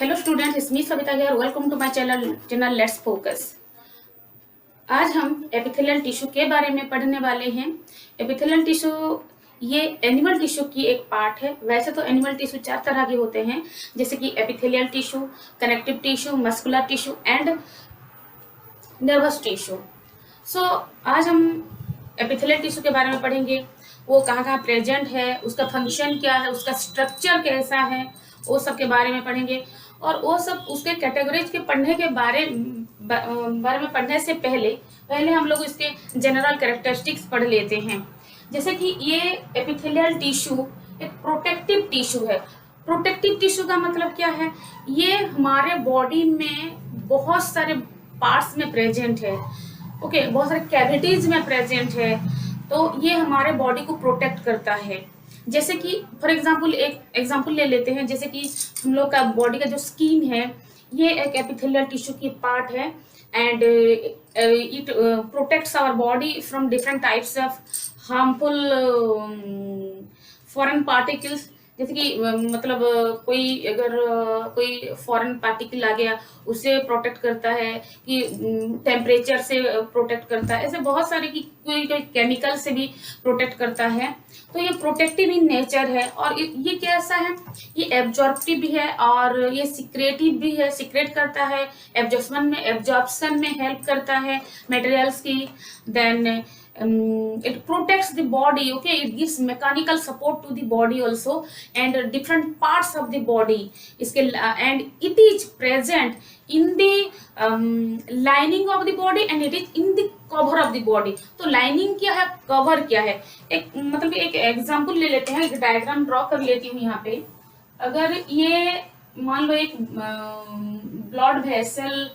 Hello student, it's me Savita here. Welcome to my channel let's focus. आज हम epithelial tissue के बारे में पढ़ने वाले हैं। एपिथेलियल टिश्यू ये एनिमल टिश्यू की एक पार्ट है। वैसे तो एनिमल टिश्यू 4 तरह के होते हैं, जैसे कि epithelial tissue, connective tissue, muscular tissue and nervous tissue. So आज हम एपिथेलियल टिश्यू के बारे में पढ़ेंगे। वो कहाँ कहाँ प्रेजेंट है, उसका फंक्शन क्या है, उसका स्ट्रक्चर कैसा है, वो सब के बारे में पढ़ेंगे। और वो सब उसके कैटेगरीज के पढ़ने के बारे में पढ़ने से पहले हम लोग इसके जनरल कैरेक्टरिस्टिक्स पढ़ लेते हैं। जैसे कि ये एपिथेलियल टिश्यू एक प्रोटेक्टिव टिश्यू है। प्रोटेक्टिव टिश्यू का मतलब क्या है? ये हमारे बॉडी में बहुत सारे पार्ट्स में प्रेजेंट है। ओके, बहुत सारे कैविटीज में प्रेजेंट है, तो ये हमारे बॉडी को प्रोटेक्ट करता है। जैसे कि फॉर एग्जांपल एक एग्जांपल ले लेते हैं। जैसे कि हम लोग का बॉडी का जो स्किन है, ये एक एपिथेलियल टिश्यू की पार्ट है and it protects our body from different types of harmful foreign particles. जैसे कि मतलब कोई अगर कोई फॉरेन पार्टिकल आ गया, उसे प्रोटेक्ट करता है, कि टेम्परेचर से प्रोटेक्ट करता है। ऐसे बहुत सारे कि कोई केमिकल से भी प्रोटेक्ट करता है। तो ये प्रोटेक्टिव इन नेचर है। और ये कैसा है? ये एब्जॉर्प्टिव भी है और ये सिक्रेटिव भी है। सिक्रेट करता है, एब्जॉर्प्शन में हेल्प करता है मटेरियल्स की। Then it protects the body. Okay, it gives mechanical support to the body also and different parts of the body इसके and it is present in the lining of the body and it is in the cover of the body। तो lining क्या है, cover क्या है? एक मतलब एक example ले लेते हैं, एक डायग्राम ड्रॉ कर लेती हूँ यहाँ पे। अगर ये मान लो एक ब्लड वेसल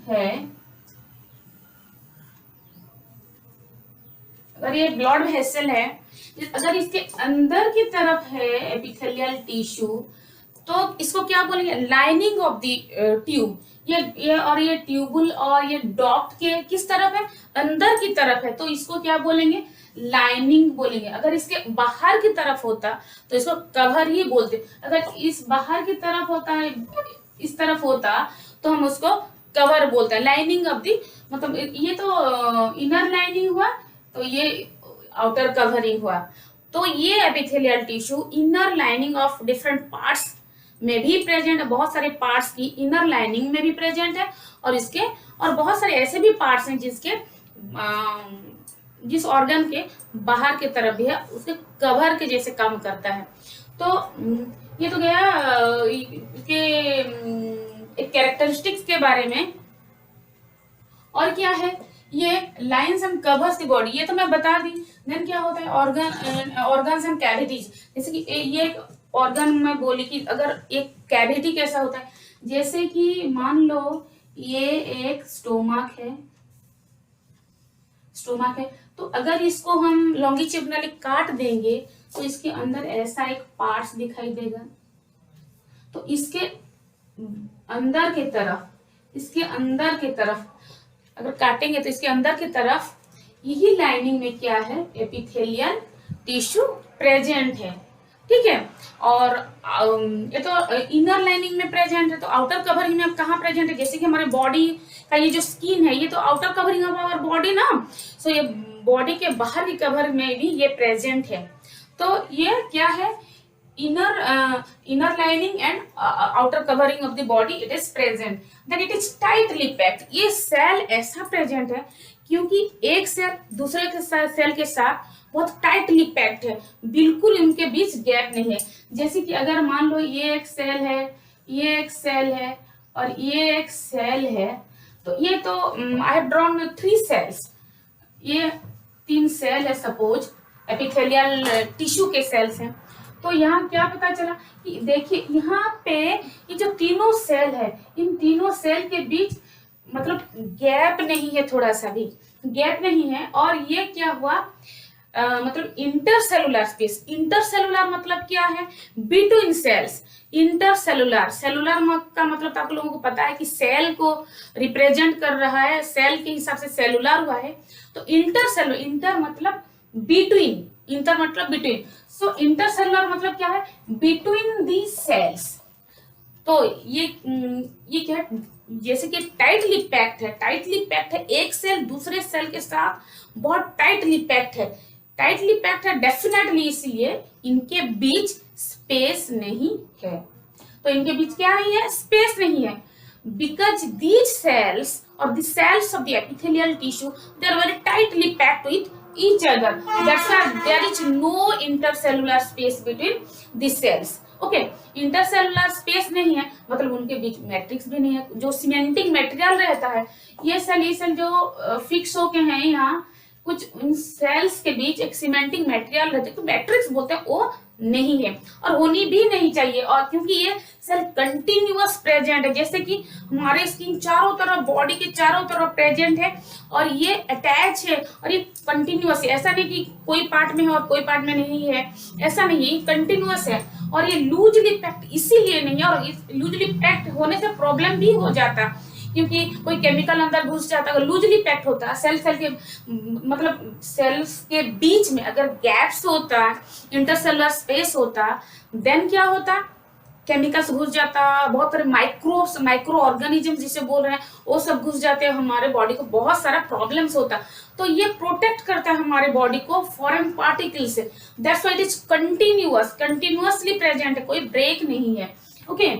है, अगर ये ब्लड वेसल है, अगर इसके अंदर की तरफ है एपिथेलियल टिश्यू, तो इसको क्या बोलेंगे? Lining of the tube. ये और ये ट्यूबुल और ये डॉक्ट के किस तरफ है? अंदर की तरफ है, तो इसको क्या बोलेंगे? लाइनिंग बोलेंगे। अगर इसके बाहर की तरफ होता तो इसको कवर ही बोलते। अगर इस बाहर की तरफ होता है, इस तरफ होता, तो हम उसको कवर बोलते हैं। लाइनिंग ऑफ द मतलब ये तो इनर लाइनिंग हुआ, तो ये आउटर कवरिंग हुआ। तो ये epithelial tissue inner lining of different parts में भी प्रेजेंट है। बहुत सारे पार्ट्स की इनर लाइनिंग में भी प्रेजेंट है और इसके और बहुत सारे ऐसे भी पार्ट्स हैं जिसके जिस ऑर्गन के बाहर की तरफ भी है, उसके कवर के जैसे काम करता है। तो ये तो गया इसके एक कैरेक्टरिस्टिक्स के बारे में। और क्या है? ये lines and covers the body, ये तो मैं बता दी। देन क्या होता है? Organs and cavities. जैसे कि ये एक ऑर्गन में बोली कि अगर एक कैविटी कैसा होता है, जैसे कि मान लो ये एक स्टोमक है, तो अगर इसको हम लॉन्गिट्यूडनली काट देंगे तो इसके अंदर ऐसा एक पार्ट्स दिखाई देगा। तो इसके अंदर की तरफ अगर काटेंगे तो इसके अंदर की तरफ यही लाइनिंग में क्या है? एपिथेलियल टिश्यू प्रेजेंट है। ठीक है। और ये तो इनर लाइनिंग में प्रेजेंट है, तो आउटर कवरिंग में कहाँ प्रेजेंट है? जैसे कि हमारे बॉडी का ये जो स्किन है, ये तो outer covering of our body ना। सो ये बॉडी के बाहर की कवर में भी ये प्रेजेंट है। तो ये क्या है? inner lining and outer covering of the body, it is present. Then it is tightly packed। ये सेल ऐसा प्रेजेंट है क्योंकि एक सेल दूसरे के सेल के साथ बहुत टाइटली पैक्ड है, बिल्कुल इनके बीच गैप नहीं है। जैसे कि अगर मान लो ये एक सेल है, ये एक सेल है और ये एक सेल है, तो ये तो आई हैव ड्रॉन 3 सेल्स। ये 3 सेल है सपोज, एपिथेलियल टिश्यू के सेल्स हैं। तो यहाँ क्या पता चला कि देखिए यहाँ पे ये जो तीनों सेल है, इन तीनों सेल के बीच मतलब गैप नहीं है, थोड़ा सा भी गैप नहीं है। और ये क्या हुआ? मतलब इंटरसेलुलर स्पेस। इंटरसेलुलर मतलब क्या है? Between sales. इंटरसेलुलर, सेलुलर का मतलब तो आप लोगों को पता है कि सेल को रिप्रेजेंट कर रहा है, सेल के हिसाब से सेलुलर हुआ है। तो इंटरसेलुलर, इंटर मतलब बिटवीन, इंटर मतलब बिटवीन। सो इंटरसेलुलर मतलब क्या है? Between the cells. तो ये क्या है, जैसे कि टाइटली पैक्ड है, एक सेल दूसरे सेल के साथ बहुत टाइटली पैक्ड है डेफिनेटली, इसलिए इनके बीच स्पेस नहीं है। तो इनके बीच क्या नहीं है, स्पेस नहीं है, because these cells or the cells of the epithelial tissue, they are very tightly packed with each other, that's why there is no intercellular space between the cells। Okay, intercellular space नहीं है, मतलब उनके बीच matrix भी नहीं है, जो cementing material रहता है, ये सेल जो फिक्स होके हैं यहाँ, कुछ उन सेल्स के बीच एक सीमेंटिंग मटेरियल रहता है, तो मैट्रिक्स बोलते हैं, वो नहीं है और होनी भी नहीं चाहिए। और क्योंकि ये सेल कंटिन्यूअस प्रेजेंट है, जैसे कि हमारे स्किन चारों तरफ, बॉडी के चारों तरफ प्रेजेंट है और ये अटैच है और ये कंटिन्यूअस है, ऐसा नहीं कि कोई पार्ट में है और कोई पार्ट में नहीं है, ऐसा नहीं है, ये कंटिन्यूअस है। और ये लूजली पैक्ड इसीलिए नहीं है, और लूजली पैक्ड होने से प्रॉब्लम भी हो जाता, क्योंकि कोई केमिकल अंदर घुस जाता है, लूजली पैक्ड होता है, सेल के मतलब सेल्स के बीच में अगर गैप्स होता, इंटरसेलुलर स्पेस होता, देन क्या होता, केमिकल्स घुस जाता, बहुत सारे माइक्रो ऑर्गेनिज्म जिसे बोल रहे हैं वो सब घुस जाते हैं, हमारे बॉडी को बहुत सारा प्रॉब्लम्स होता। तो ये प्रोटेक्ट करता है हमारे बॉडी को फॉरेन पार्टिकल से, that's why it is continuously present है, कोई ब्रेक नहीं है। ओके,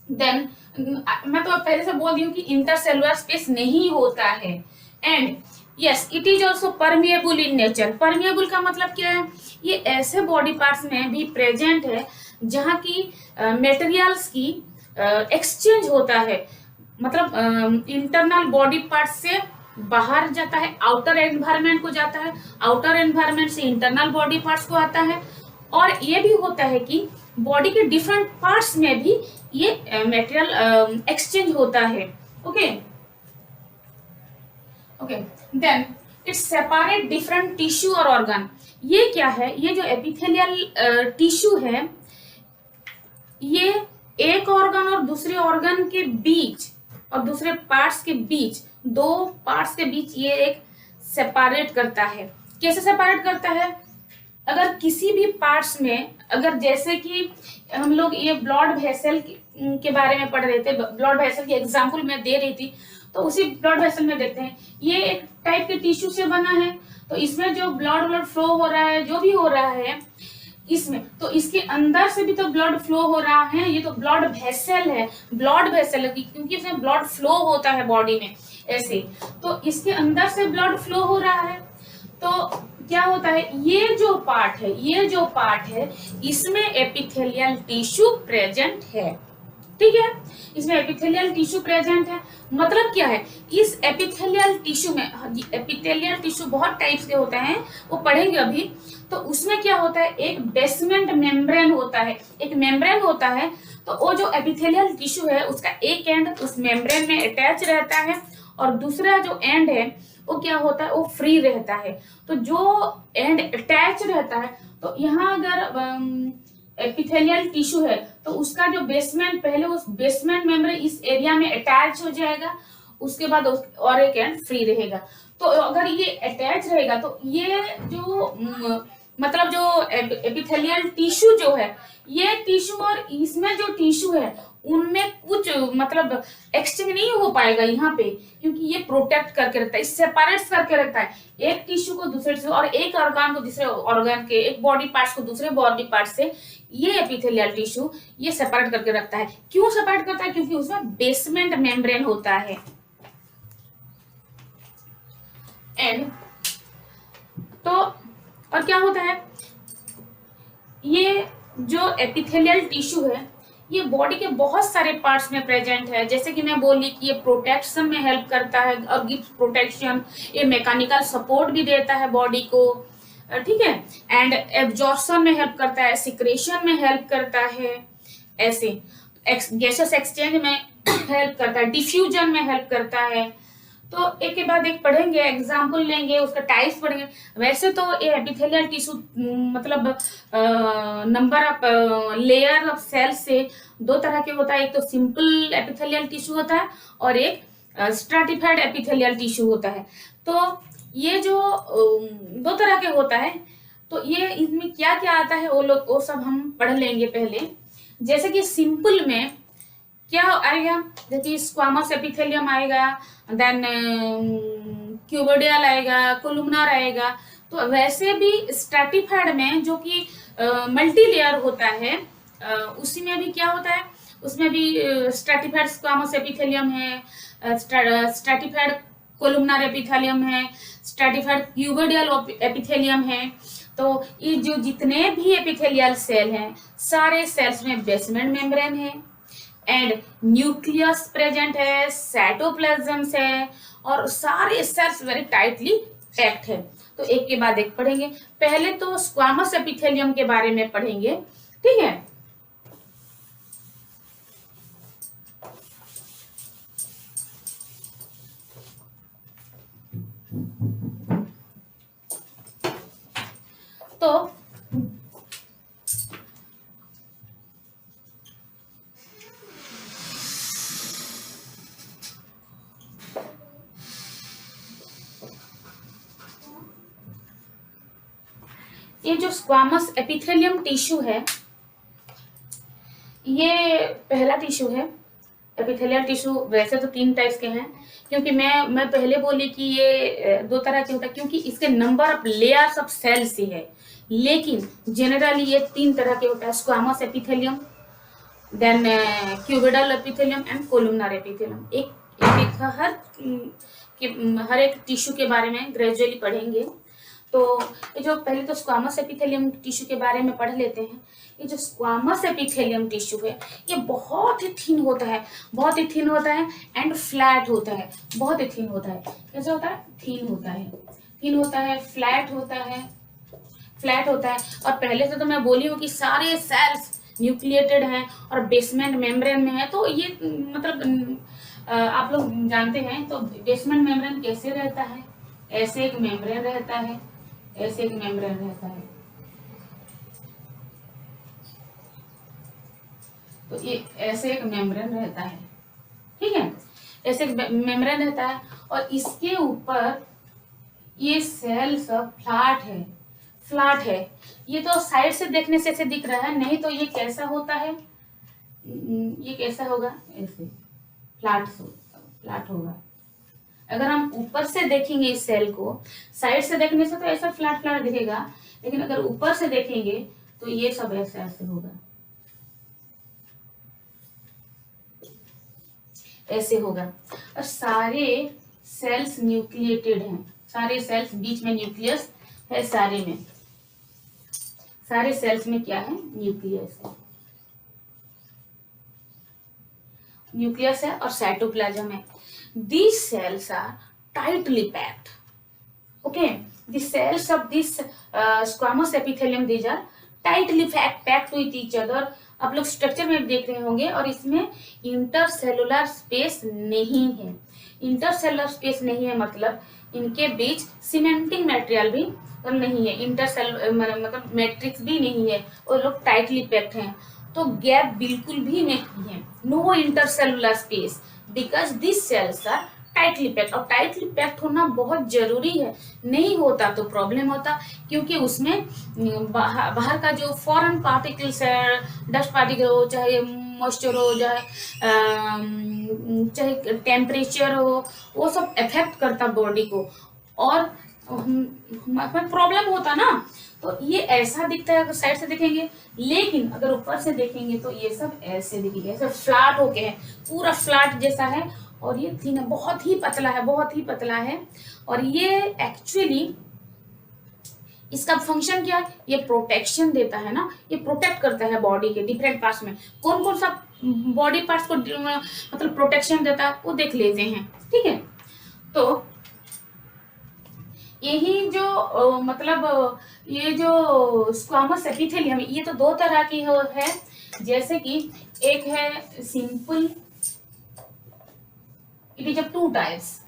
देन मैं तो पहले से बोल दी हूँ कि इंटरसेलुलर स्पेस नहीं होता है। And yes, it is also permeable in nature. Permeable का मतलब क्या है, ये ऐसे बॉडी पार्ट्स में भी प्रेजेंट है जहाँ की मटेरियल्स की एक्सचेंज होता है, मतलब इंटरनल बॉडी पार्ट से बाहर जाता है, आउटर एनवायरनमेंट को जाता है, आउटर एनवायरनमेंट से इंटरनल बॉडी पार्ट्स को आता है। और ये भी होता है कि बॉडी के डिफरेंट पार्ट्स में भी ये मटेरियल एक्सचेंज होता है। Okay okay, then it's separate different tissue और ऑर्गन। ये क्या है, ये जो एपिथेलियल टिश्यू है, ये एक ऑर्गन और दूसरे ऑर्गन के बीच और दूसरे पार्ट्स के बीच, दो पार्ट्स के बीच ये एक सेपरेट करता है। कैसे सेपरेट करता है, अगर किसी भी पार्ट्स में, अगर जैसे कि हम लोग ये ब्लड वेसल के बारे में पढ़ रहे थे, ब्लड वेसल की एग्जांपल मैं दे रही थी, तो उसी ब्लड वेसल में देखते हैं, ये एक टाइप के टिश्यू से बना है, तो इसमें जो ब्लड फ्लो हो रहा है, जो भी हो रहा है इसमें, तो इसके अंदर से भी तो ब्लड फ्लो हो रहा है, ये तो ब्लड वेसल है, क्योंकि इसमें ब्लड फ्लो होता है बॉडी में ऐसे, तो इसके अंदर से ब्लड फ्लो हो रहा है। तो क्या होता है, ये जो पार्ट है इसमें एपिथेलियल टिश्यू प्रेजेंट है, ठीक है, इसमें एपिथेलियल टिश्यू प्रेजेंट है। मतलब क्या है, इस एपिथेलियल टिश्यू में, एपिथेलियल टिश्यू बहुत टाइप्स के होते हैं, वो पढ़ेंगे अभी। तो उसमें क्या होता है, एक बेसमेंट मेम्ब्रेन होता है, एक मेम्ब्रेन होता है, तो वो जो एपिथेलियल टिश्यू है उसका एक एंड उस मेम्ब्रेन में अटैच रहता है और दूसरा जो एंड है वो क्या होता है, वो फ्री रहता है। तो जो एंड अटैच रहता है, तो यहाँ अगर एपिथेलियल टिश्यू है तो उसका जो बेसमेंट, पहले उस बेसमेंट मेम्ब्रेन इस एरिया में अटैच हो जाएगा, उसके बाद और एक एंड फ्री रहेगा। तो अगर ये अटैच रहेगा तो ये जो मतलब जो एपिथेलियल टिश्यू जो है, ये टिश्यू और इसमें जो टिश्यू है उनमें कुछ मतलब एक्सचेंज नहीं हो पाएगा यहाँ पे, क्योंकि ये प्रोटेक्ट करके रखता है, सेपरेट करके रखता है एक टिश्यू को दूसरे से, और एक ऑर्गन को दूसरे ऑर्गन के, एक बॉडी पार्ट्स को दूसरे बॉडी पार्ट से। ये एपिथेलियल टिश्यू ये सेपरेट करके रखता है। क्यों सेपरेट करता है, क्योंकि उसमें बेसमेंट मेम्ब्रेन होता है। एंड तो और क्या होता है, ये जो एपिथेलियल टिश्यू है ये बॉडी के बहुत सारे पार्ट्स में प्रेजेंट है, जैसे कि मैं बोली कि ये प्रोटेक्शन में हेल्प करता है और गिव्स प्रोटेक्शन, ये मैकेनिकल सपोर्ट भी देता है बॉडी को, ठीक है, एंड एब्जॉर्प्शन में हेल्प करता है, सिक्रेशन में हेल्प करता है, ऐसे गैसेस एक्सचेंज में हेल्प करता है, डिफ्यूजन में हेल्प करता है। तो एक के बाद एक पढ़ेंगे, एग्जाम्पल लेंगे, उसका टाइप्स पढ़ेंगे। वैसे तो ये एपिथेलियल टिश्यू मतलब number of layer of cell से दो तरह के होता है, एक तो सिंपल एपिथेलियल टिश्यू होता है और एक स्ट्रैटिफाइड एपिथेलियल टिश्यू होता है। तो ये जो दो तरह के होता है, तो ये इसमें क्या क्या आता है वो सब हम पढ़ लेंगे पहले। जैसे कि सिंपल में क्या आएगा, जैसे स्क्वामस एपिथेलियम आएगा, देन क्यूबोडियल आएगा, कोलुमनार आएगा। तो वैसे भी स्ट्रैटिफाइड में जो कि मल्टी लेयर होता है, उसी में भी क्या होता है, उसमें भी स्ट्रैटिफाइड स्क्वामस एपिथेलियम है, स्ट्रैटिफाइड कोलुमनार एपिथेलियम है, स्ट्रैटिफाइड क्यूबोडियल एपिथेलियम है। तो ये जो जितने भी एपिथेलियल सेल हैं, सारे सेल्स में बेसमेंट मेम्ब्रेन है एंड न्यूक्लियस प्रेजेंट है, साइटोप्लाज्म है, और सारे सेल्स वेरी टाइटली पैक्ड है। तो एक के बाद एक पढ़ेंगे। पहले तो स्क्वामस एपिथेलियम के बारे में पढ़ेंगे, ठीक है। तो ये जो स्क्वामस एपिथेलियम टिश्यू है, ये पहला टिश्यू है। एपिथेलियल टिश्यू वैसे तो 3 टाइप्स के हैं, क्योंकि मैं पहले बोली कि ये 2 तरह के होता है, क्योंकि इसके number of layers of cells ही है, लेकिन जनरली ये 3 तरह के होता है, squamous epithelium, then cuboidal epithelium and columnar epithelium. हर एक टिश्यू के बारे में ग्रेजुअली पढ़ेंगे। तो ये जो पहले तो स्क्वामस एपिथेलियम टिश्यू के बारे में पढ़ लेते हैं। ये जो स्क्वामस एपिथेलियम टिश्यू है, ये बहुत ही थिन होता है, बहुत ही थिन होता है एंड फ्लैट होता है, बहुत ही थिन होता है। कैसे होता है? थिन होता है, थिन होता है, फ्लैट होता है, फ्लैट होता है। और पहले से तो मैं बोली हूँ कि सारे सेल्स न्यूक्लिएटेड हैं और बेसमेंट मेम्ब्रेन में है। तो ये मतलब आप लोग जानते हैं। तो बेसमेंट मेम्ब्रेन कैसे रहता है? ऐसे एक मेम्ब्रेन रहता है, ऐसे एक मेम्ब्रेन रहता है। तो ये ऐसे एक मेम्ब्रेन रहता है, ठीक है, ऐसे एक मेम्ब्रेन रहता है। और इसके ऊपर ये सेल सब फ्लैट है, फ्लैट है। ये तो साइड से देखने से ऐसे दिख रहा है, नहीं तो ये कैसा होता है, ये कैसा होगा? ऐसे फ्लैट होगा। अगर हम ऊपर से देखेंगे इस सेल को, साइड से देखने से तो ऐसा फ्लैट फ्लैट दिखेगा, लेकिन अगर ऊपर से देखेंगे तो ये सब ऐसे ऐसे होगा, ऐसे होगा। और सारे सेल्स न्यूक्लिएटेड हैं, सारे सेल्स, बीच में न्यूक्लियस है, सारे में, सारे सेल्स में क्या है? न्यूक्लियस है, न्यूक्लियस है और साइटोप्लाज्म है। These cells are tightly packed. Okay, the cells of this squamous epithelium, these are tightly packed with each other. आप लोग स्ट्रक्चर में देख रहे होंगे। और इसमें इंटरसेलुलर स्पेस नहीं है। इंटरसेलुलर स्पेस नहीं है मतलब इनके बीच सीमेंटिंग मटेरियल भी नहीं है, मतलब मैट्रिक्स भी नहीं है, और लोग टाइटली पैक्ड हैं। तो गैप बिल्कुल भी नहीं है, no intercellular space, because this cells are tightly packed. और टाइटली पैक्ड होना बहुत जरूरी है, नहीं होता तो प्रॉब्लम होता, क्योंकि उसमें बाहर का जो फॉरेन पार्टिकल्स है, डस्ट पार्टिकल हो, चाहे मॉइस्चर हो, चाहे टेम्परेचर हो, वो सब इफेक्ट करता बॉडी को, और प्रॉब्लम होता ना। तो ये ऐसा दिखता है अगर साइड से देखेंगे, लेकिन अगर ऊपर से देखेंगे तो ये सब ऐसे दिखेगा, ऐसे फ्लैट होके है, पूरा फ्लैट जैसा है। और ये थिन है, बहुत ही पतला है, बहुत ही पतला है। और ये एक्चुअली इसका फंक्शन क्या है? ये प्रोटेक्शन देता है ना, ये प्रोटेक्ट करता है बॉडी के डिफरेंट पार्ट्स में। कौन कौन सा बॉडी पार्ट्स को मतलब प्रोटेक्शन देता है वो देख लेते हैं, ठीक है। तो यही जो मतलब ये जो स्क्वामस एपिथेलियम, ये तो 2 तरह की है। जैसे कि एक है simple, it is of 2 types.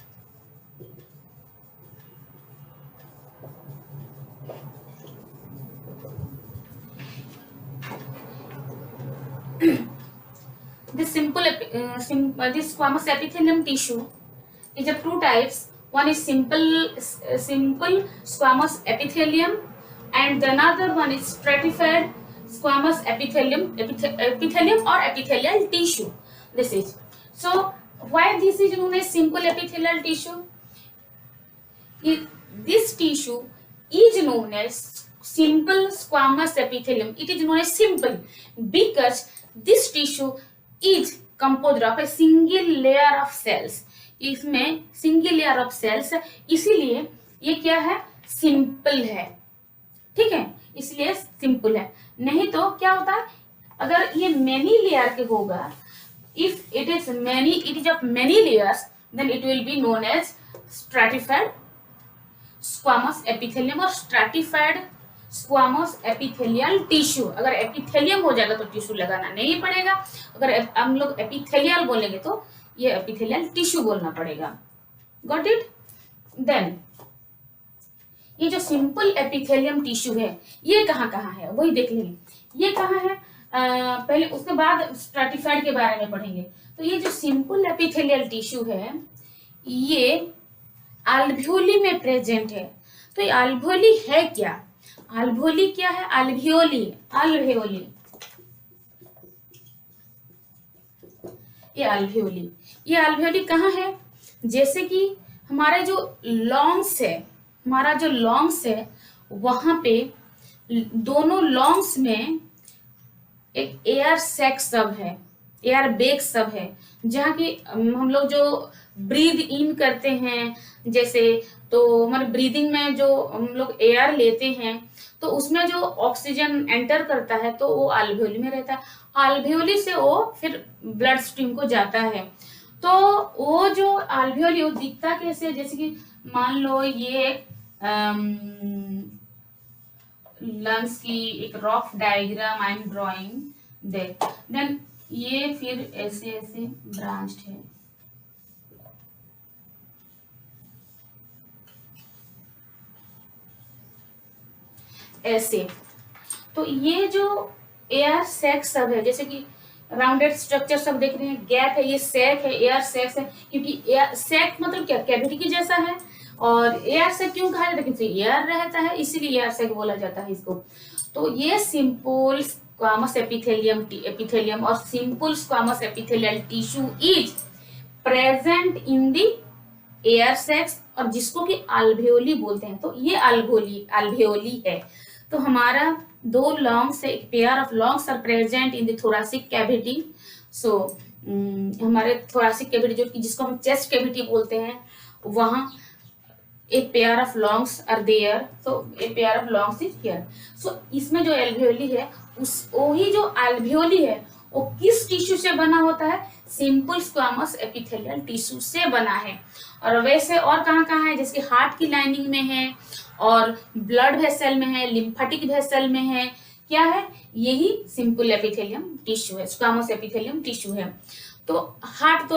This squamous epithelium tissue is of 2 types. One is simple squamous epithelium, and the another one is stratified squamous epithelium or epithelial tissue. This is so. Why this is known as simple epithelial tissue? This tissue is known as simple squamous epithelium. It is known as simple because this tissue is composed of a single layer of cells. इसमें single layer of sales है, इसीलिए ये क्या है, simple है, ठीक है, इसलिए सिंपल है। नहीं तो क्या होता है, अगर ये मेनी लेयर के होगा, if it is of many layers, then it will be known as stratified squamous epithelium और स्ट्रैटिफाइड स्क्वामस एपिथेलियल टिश्यू। अगर एपिथेलियम हो जाएगा तो टिश्यू लगाना नहीं पड़ेगा, अगर हम लोग एपिथेलियल बोलेंगे तो ये एपिथेलियल टिश्यू बोलना पड़ेगा। Got it? देन ये जो सिंपल एपिथेलियम टिश्यू है ये कहाँ कहाँ है वही देख लेंगे। ये कहाँ है पहले, उसके बाद स्ट्रैटिफाइड के बारे में पढ़ेंगे। तो ये जो सिंपल एपिथेलियल टिश्यू है ये अल्वियोली में प्रेजेंट है। तो ये अल्वियोली है क्या? अल्वियोली क्या है? अल्वियोली, अल्वियोली, ये अल्वियोली, ये अल्वियोली कहाँ है? जैसे कि हमारे जो लॉन्ग्स है, हमारा जो लॉन्ग्स है वहां पे दोनों लॉन्ग्स में एक एयर सैक सब है, एयर बैग सब है, जहाँ की हम लोग जो ब्रीद इन करते हैं, जैसे तो हमारे ब्रीदिंग में जो हम लोग एयर लेते हैं तो उसमें जो ऑक्सीजन एंटर करता है तो वो अल्वियोली में रहता है, अल्वियोली से वो फिर ब्लड स्ट्रीम को जाता है। तो वो जो अल्वियोली वो दिखता कैसे, जैसे कि मान लो ये लंग्स की एक rough diagram I am drawing then ये फिर ऐसे ऐसे ब्रांच्ड है, ऐसे। तो ये जो एयर सैक सब है, जैसे कि राउंडेड स्ट्रक्चर सब देख रहे हैं, गैप है, ये सैक है, एयर सैक है, क्योंकि एयर सैक मतलब क्या, कैविटी की जैसा है। और एयर सैक क्यों कहा जाता है? क्योंकि एयर रहता है, इसीलिए एयर सैक बोला जाता है इसको। तो ये सिंपल स्क्वामस एपिथेलियम और simple squamous epithelial tissue is present in the air sacs, और जिसको कि अल्वियोली बोलते हैं। तो ये अल्वियोली है। तो हमारा दो लॉन्ग्स है, एक pair of lungs are present in the thoracic cavity. So हमारे थोरैसिक कैविटी जो कि जिसको हम चेस्ट कैविटी बोलते हैं, वहां a pair of lungs are there, so a pair of lungs is here। so इसमें जो alveoli है उस वही जो alveoli है वो किस टिश्यू से बना होता है? सिंपल स्क्वामस एपिथेलियल टिश्यू से बना है। और वैसे और कहाँ कहाँ है? जैसे हार्ट की लाइनिंग में है, और ब्लड वेसल में है, लिम्फेटिक वेसल में है, क्या है? यही सिंपल एपिथेलियम टिश्यू है, स्क्वामस एपिथेलियम टिश्यू है। तो हार्ट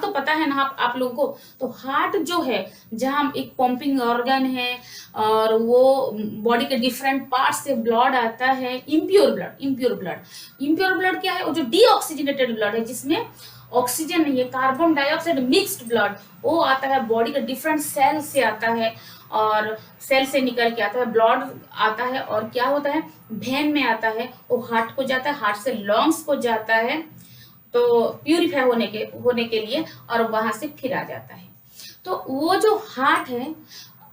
तो पता है ना आप लोगों को। तो हार्ट जो है जहाँ एक पंपिंग ऑर्गन है और वो बॉडी के डिफरेंट पार्ट्स से ब्लड आता है, इम्प्योर ब्लड क्या है? वो जो डीऑक्सीजनेटेड ब्लड है जिसमें ऑक्सीजन नहीं है, कार्बन डाइऑक्साइड मिक्स्ड ब्लड, वो आता है बॉडी के डिफरेंट सेल से आता है, और सेल से निकल के आता है, ब्लड आता है, और क्या होता है? वेन में आता है, वो हार्ट को जाता है, हार्ट से लंग्स को जाता है, तो प्यूरिफाई होने के लिए, और वहां से फिर आ जाता है। तो वो जो हार्ट है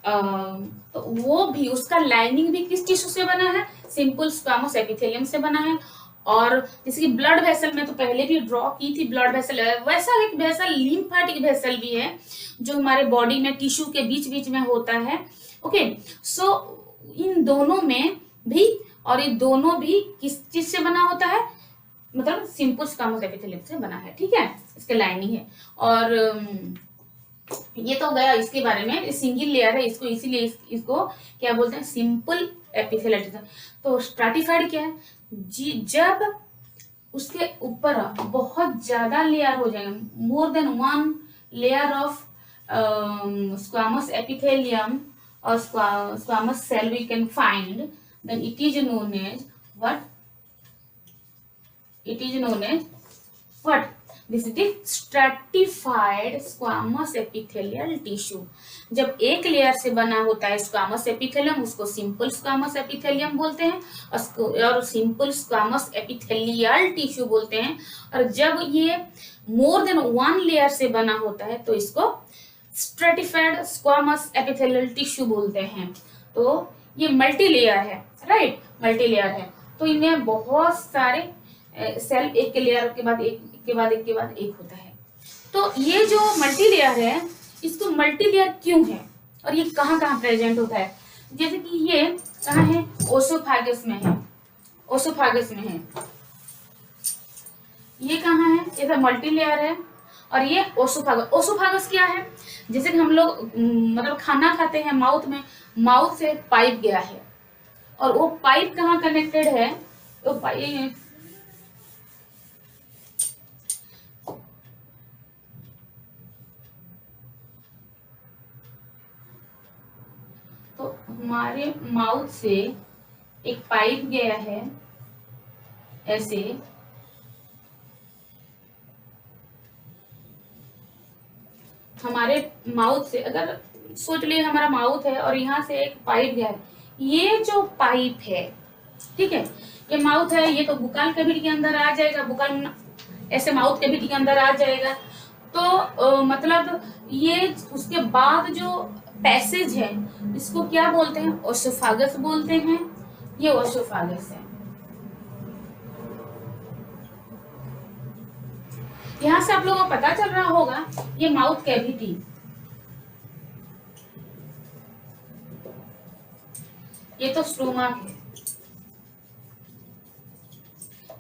तो वो भी, उसका लाइनिंग भी किस टिश्यू से बना है? सिंपल स्क्वामस एपिथेलियम से बना है। और जैसे कि ब्लड वेसल में तो पहले भी ड्रॉ की थी ब्लड वेसल, वैसा एक वेसल लिम्फेटिक वेसल भी है जो हमारे बॉडी में टिश्यू के बीच बीच में होता है। ओके, सो इन दोनों में भी, और ये दोनों भी किस चीज से बना होता है? मतलब सिंपल स्क्वामस एपिथेलियम से बना है, ठीक है, इसके लाइनिंग है। और ये तो गया इसके बारे में, सिंगल लेयर है, इसको इसीलिए इसको क्या बोलते हैं? Simple epithelium. तो स्ट्रैटिफाइड क्या है? जब उसके ऊपर बहुत ज्यादा लेयर हो जाएंगे, more than one layer of squamous epithelium और squamous cell we can find, then it is known as what? It is known as what? This is the stratified squamous epithelial tissue. जब एक layer से बना होता है squamous epithelium, उसको simple squamous epithelium बोलते हैं और सिंपल स्क्वामस एपिथेलियल टिश्यू बोलते हैं। और जब ये मोर देन वन लेयर से बना होता है तो इसको स्ट्रैटिफाइड स्क्वामस एपिथेलियल टिश्यू बोलते हैं। तो ये मल्टी लेयर है, राइट, मल्टी लेयर है। तो इनमें बहुत सारे सेल एक के लेयर के बाद एक के बाद एक के बाद एक होता है। तो ये जो मल्टी लेयर है, इसको मल्टी लेयर क्यों है और ये कहाँ कहाँ प्रेजेंट होता है? जैसे कि ये कहाँ है, ओसोफागस में है, ओसोफागस में है। ये कहाँ है, ये तो मल्टी लेयर है। और ये ओसोफागस, ओसोफागस क्या है? जैसे कि हम लोग मतलब खाना खाते हैं माउथ में, माउथ से पाइप गया है और वो पाइप कहाँ कनेक्टेड है, तो पाइप तो हमारे माउथ से एक पाइप गया है ऐसे, हमारे माउथ से अगर सोच लिए हमारा माउथ है और यहाँ से एक पाइप गया है, ये जो पाइप है, ठीक है, ये माउथ है, ये तो बुक्कल कैविटी के अंदर आ जाएगा, बुक्कल ऐसे माउथ कैविटी के अंदर आ जाएगा। तो मतलब ये उसके बाद जो पैसेज है इसको क्या बोलते हैं, ओसोफागस बोलते हैं। ये ओसोफागस है। यहां से आप लोगों को पता चल रहा होगा ये माउथ कैविटी, ये तो स्टोमक है,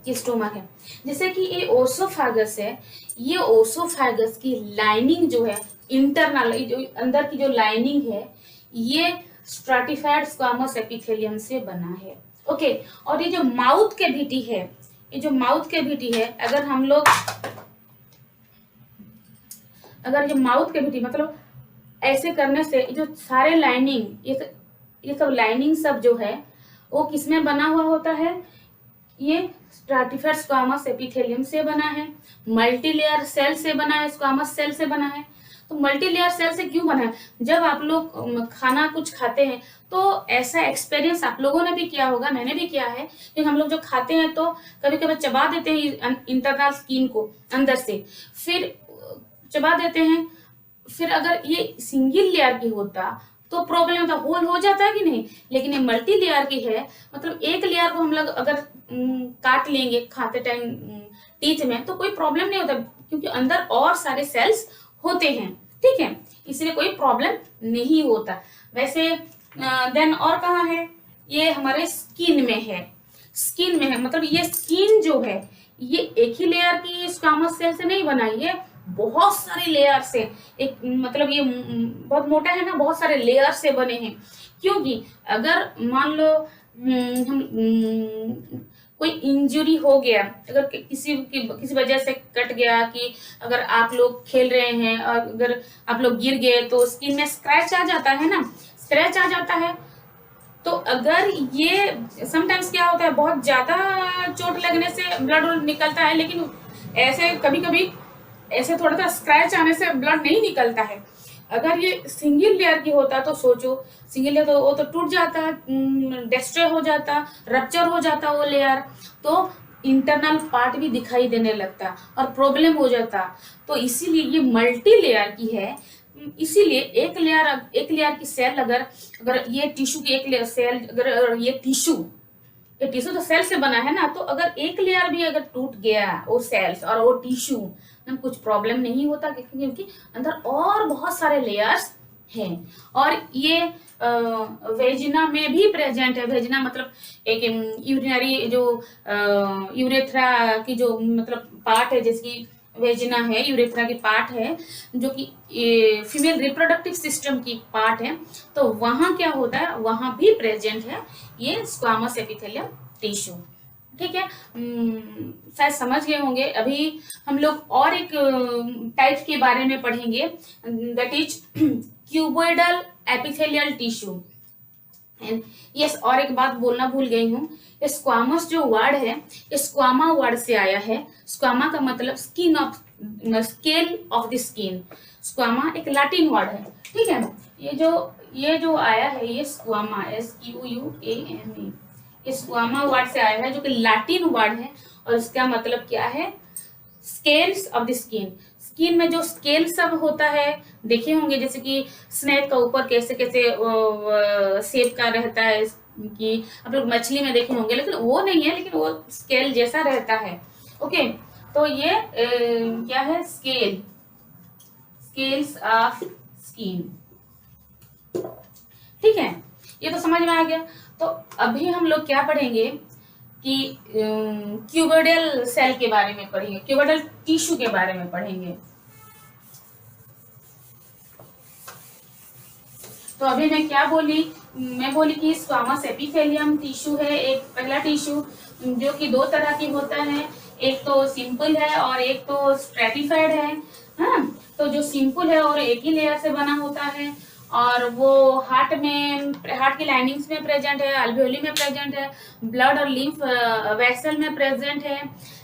ये स्टोमक है। जैसे कि ये ओसोफागस है, ये ओसोफागस की लाइनिंग जो है इंटरनल, जो अंदर की जो लाइनिंग है, ये स्ट्रैटिफाइड स्क्वामस एपिथेलियम से बना है। ओके, और ये जो माउथ कैविटी है, ये जो माउथ कैविटी है, अगर हम लोग अगर ये माउथ कैविटी मतलब ऐसे करने से जो सारे लाइनिंग, ये सब लाइनिंग सब जो है वो किसमें बना हुआ होता है, ये स्ट्रैटिफाइड स्क्वामस एपिथेलियम से बना है, मल्टीलेयर सेल से बना है, स्क्वामस सेल से बना है। तो मल्टीलेयर सेल से क्यों बना है? जब आप लोग खाना कुछ खाते हैं तो ऐसा एक्सपीरियंस आप लोगों ने भी किया होगा, मैंने भी किया है, कि हम लोग जो खाते हैं तो कभी कभी चबा देते हैं इंटरनल स्किन को अंदर से, फिर चबा देते हैं। फिर अगर ये सिंगल लेयर की होता तो प्रॉब्लम होता, होल हो जाता है कि नहीं, लेकिन ये मल्टी लेयर की है, मतलब एक लेयर को हम लोग अगर काट लेंगे खाते टाइम टीथ में तो कोई प्रॉब्लम नहीं होता, क्योंकि अंदर और सारे सेल्स होते हैं, ठीक है, इसलिए कोई प्रॉब्लम नहीं होता। वैसे देन और कहाँ है, ये हमारे स्किन में है, स्किन में है, मतलब ये स्किन जो है ये एक ही लेयर की स्क्वामस सेल से नहीं बना, ये बहुत सारे लेयर से, एक मतलब ये बहुत मोटा है ना, बहुत सारे लेयर से बने हैं। क्योंकि अगर मान लो हम कोई इंजरी हो गया, अगर किसी वजह से कट गया, कि अगर आप लोग खेल रहे हैं और अगर आप लोग गिर गए तो स्किन में स्क्रैच आ जाता है ना, स्क्रैच आ जाता है। तो अगर ये समटाइम्स क्या होता है, बहुत ज्यादा चोट लगने से ब्लड निकलता है, लेकिन ऐसे कभी कभी ऐसे थोड़ा सा स्क्रैच आने से ब्लड नहीं निकलता है। अगर ये सिंगल लेयर की होता तो सोचो, सिंगल लेयर तो वो तो टूट जाता, डिस्ट्रॉय हो जाता, रप्चर हो जाता वो लेयर, तो इंटरनल पार्ट भी दिखाई देने लगता और प्रॉब्लम हो जाता। तो इसीलिए ये मल्टी लेयर की है, इसीलिए एक लेयर की सेल, अगर ये टिश्यू की एक लेयर सेल, अगर ये टिश्यू तो सेल से बना है ना, तो अगर एक लेयर भी अगर टूट गया वो सेल्स और वो टिश्यू, कुछ प्रॉब्लम नहीं होता, क्योंकि अंदर और बहुत सारे लेयर्स हैं। और ये वेजिना में भी प्रेजेंट है। वेजिना मतलब एक यूरिनरी जो यूरेथ्रा की जो मतलब पार्ट है, जिसकी वेजिना है, यूरेथ्रा की पार्ट है, जो कि फीमेल रिप्रोडक्टिव सिस्टम की पार्ट है। तो वहां क्या होता है, वहां भी प्रेजेंट है ये स्क्वामस एपिथेलियम टिश्यू, ठीक है। शायद समझ गए होंगे। अभी हम लोग और एक टाइप के बारे में पढ़ेंगे, that is cuboidal epithelial tissue. Yes, और एक बात बोलना भूल गई हूँ, स्क्वामस जो वर्ड है, स्क्वामा वर्ड से आया है। स्क्वामा का मतलब skin of scale of the skin. Squama एक लैटिन वर्ड है, ठीक है। ये जो आया है ये स्क्वामा, SQUAMA, इस स्क्वामा वर्ड से आया है जो कि लैटिन वर्ड है और इसका मतलब क्या है, scales of the skin. Skin में जो स्केल सब होता है देखे होंगे, जैसे कि स्नेक का ऊपर कैसे कैसे शेप का रहता है, कि आप लोग मछली में देखे होंगे, लेकिन वो नहीं है, लेकिन वो स्केल जैसा रहता है। ओके, तो ये क्या है, स्केल, स्केल्स ऑफ स्किन, ठीक है। ये तो समझ में आ गया। तो अभी हम लोग क्या पढ़ेंगे कि क्यूबोइडल सेल के बारे में पढ़ेंगे, क्यूबोइडल टिश्यू के बारे में पढ़ेंगे। तो अभी मैं क्या बोली, मैं बोली कि स्क्वामस एपिथेलियम टिश्यू है एक पहला टिश्यू, जो कि दो तरह की होता है, एक तो सिंपल है और एक तो स्ट्रेटिफाइड है। हाँ, तो जो सिंपल है और एक ही लेयर से बना होता है और वो हार्ट की लाइनिंग्स में प्रेजेंट है, अल्वेओली में प्रेजेंट है, ब्लड और लिम्फ वेसल में प्रेजेंट है।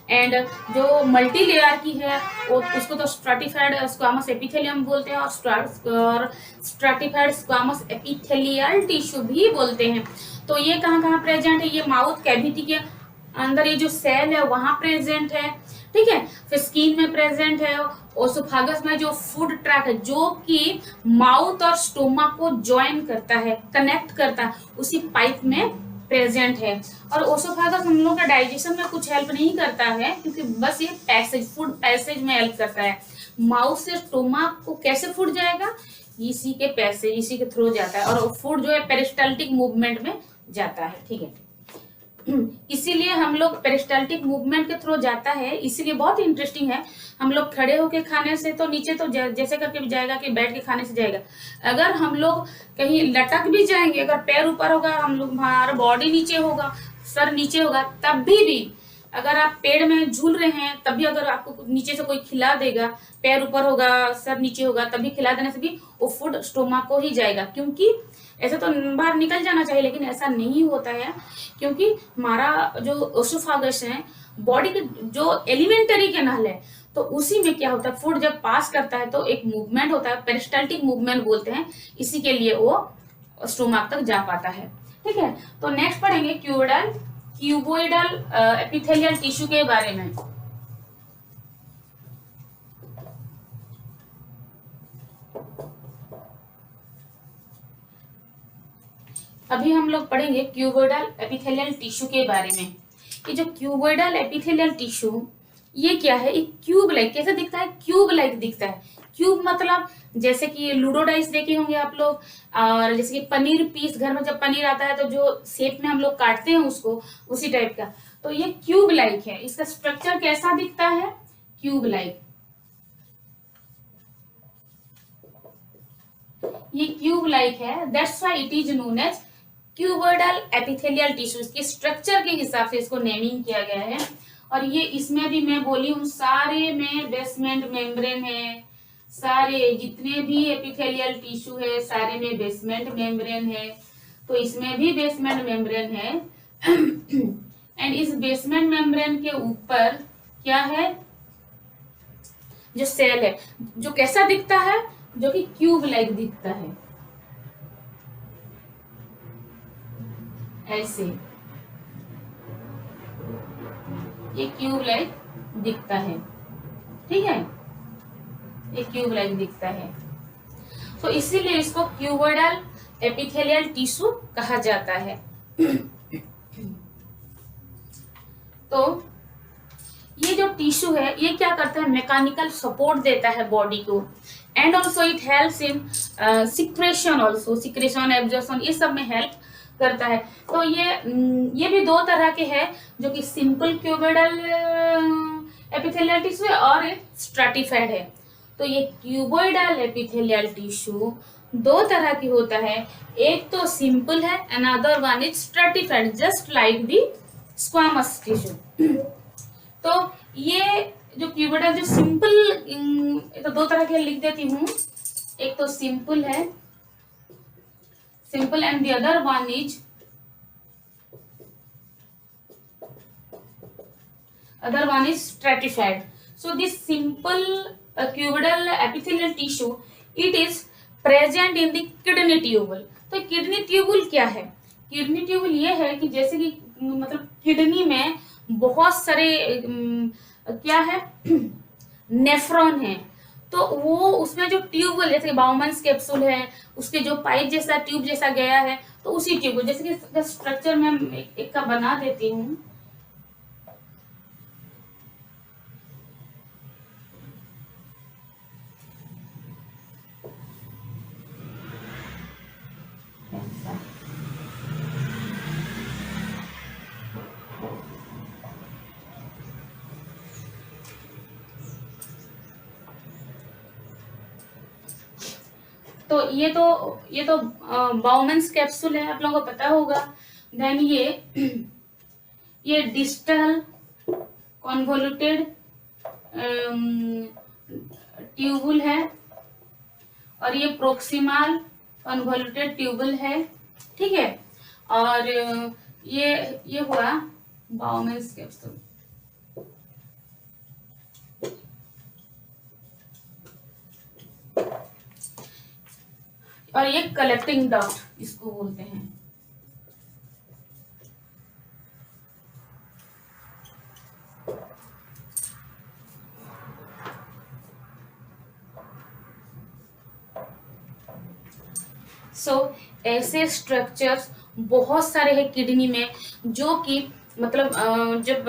एंड जो मल्टी लेयर की है वो उसको तो स्ट्रेटिफाइड स्क्वामस एपिथेलियम बोलते हैं और स्ट्रेटिफाइड स्क्वामस एपिथेलियल टिश्यू भी बोलते हैं। तो ये कहाँ कहाँ प्रेजेंट है, ये माउथ कैविटी के अंदर ये जो सेल है वहां प्रेजेंट है, ठीक है। फिर स्किन में प्रेजेंट है, ओसोफागस में जो फूड ट्रैक है जो कि माउथ और स्टोमक को ज्वाइन करता है, कनेक्ट करता है, उसी पाइप में प्रेजेंट है। और ओसोफागस हम लोग का डाइजेशन में कुछ हेल्प नहीं करता है, क्योंकि बस ये पैसेज, फूड पैसेज में हेल्प करता है। माउथ से स्टोमक को कैसे फूड जाएगा, इसी के पैसेज, इसी के थ्रू जाता है, और फूड जो है पेरिस्टाल्टिक मूवमेंट में जाता है, ठीक है। इसीलिए हम लोग पेरिस्टाल्टिक मूवमेंट के थ्रू जाता है, इसीलिए बहुत इंटरेस्टिंग है। हम लोग खड़े होके खाने से तो नीचे तो जैसे करके भी जाएगा, कि बैठ के खाने से जाएगा। अगर हम लोग कहीं लटक भी जाएंगे, अगर पैर ऊपर होगा, हम लोग, हमारा बॉडी नीचे होगा, सर नीचे होगा, तब भी अगर आप पेड़ में झूल रहे हैं तब भी अगर आपको नीचे से कोई खिला देगा, पैर ऊपर होगा सर नीचे होगा, तभी खिला देने से भी वो फूड स्टोमक को ही जाएगा। क्योंकि ऐसे तो बाहर निकल जाना चाहिए, लेकिन ऐसा नहीं होता है, क्योंकि हमारा जो ओसोफागस है बॉडी के जो एलिमेंटरी कैनाल है, तो उसी में क्या होता है, फूड जब पास करता है तो एक मूवमेंट होता है, पेरिस्टाल्टिक मूवमेंट बोलते हैं, इसी के लिए वो स्टोमक तक जा पाता है, ठीक है। तो नेक्स्ट पढ़ेंगे क्यूबोइडल एपिथेलियल टिश्यू के बारे में। अभी हम लोग पढ़ेंगे क्यूबोइडल एपिथेलियल टिश्यू के बारे में। कि जो क्यूबोइडल एपिथेलियल टिश्यू ये क्या है, एक क्यूब लाइक कैसे दिखता है, क्यूब लाइक दिखता है। क्यूब मतलब जैसे कि लूडो डाइस देखे होंगे आप लोग, और जैसे कि पनीर पीस, घर में जब पनीर आता है तो जो शेप में हम लोग काटते हैं उसको, उसी टाइप का। तो ये क्यूब लाइक है। इसका स्ट्रक्चर कैसा दिखता है, क्यूब लाइक। ये क्यूब लाइक है, that's why it is known as cuboidal epithelial tissue. इसके स्ट्रक्चर के हिसाब से इसको नेमिंग किया गया है। और ये इसमें भी मैं बोली हूँ सारे में बेसमेंट मेम्ब्रेन है, सारे जितने भी एपिथेलियल टिश्यू है सारे में बेसमेंट मेम्ब्रेन है, तो इसमें भी बेसमेंट मेम्ब्रेन है। एंड इस बेसमेंट मेम्ब्रेन के ऊपर क्या है, जो सेल है, जो कैसा दिखता है, जो कि क्यूब लाइक दिखता है, ऐसे ये क्यूब लाइक दिखता है, ठीक है, ये क्यूब लाइक दिखता है। तो इसीलिए इसको क्यूबोइडल एपिथेलियल टिश्यू कहा जाता है। तो ये जो टिश्यू है ये क्या करता है, मैकेनिकल सपोर्ट देता है बॉडी को, and also it helps in secretion, also secretion absorption, ये सब में हेल्प करता है। तो ये भी दो तरह के हैं, जो कि सिंपल क्यूबोइडल एपिथेलियल टिश्यू है और एक स्ट्रैटिफाइड है। तो ये क्यूबोइडल एपिथेलियल टिश्यू दो तरह की होता है, एक तो सिंपल है, another one is stratified, just like the squamous tissue. तो ये जो क्यूबोइडल जो सिंपल, तो दो तरह के लिख देती हूँ, एक तो सिंपल है, simple, and the other one is stratified. So this simple cuboidal epithelial tissue, it is present in the kidney tubule. तो किडनी ट्यूबुल क्या है? किडनी ट्यूबुल ये है कि जैसे कि मतलब किडनी में बहुत सारे क्या है नेफ्रॉन है, तो वो उसमें जो ट्यूबुल जैसे बाउमन्स कैप्सूल है, उसके जो पाइप जैसा ट्यूब जैसा गया है, तो उसी ट्यूबुल जैसे कि स्ट्रक्चर में एक का बना देती हूँ। तो ये तो बाउमन्स कैप्सूल है, आप लोगों को पता होगा। देन ये डिस्टल कॉन्वोल्यूटेड ट्यूबुल है, और ये प्रोक्सिमल कॉन्वोल्यूटेड ट्यूबुल है, ठीक है। और ये हुआ बाउमन्स कैप्सूल। और ये कलेक्टिंग डक्ट इसको बोलते हैं। ऐसे स्ट्रक्चर्स बहुत सारे हैं किडनी में, जो कि मतलब जब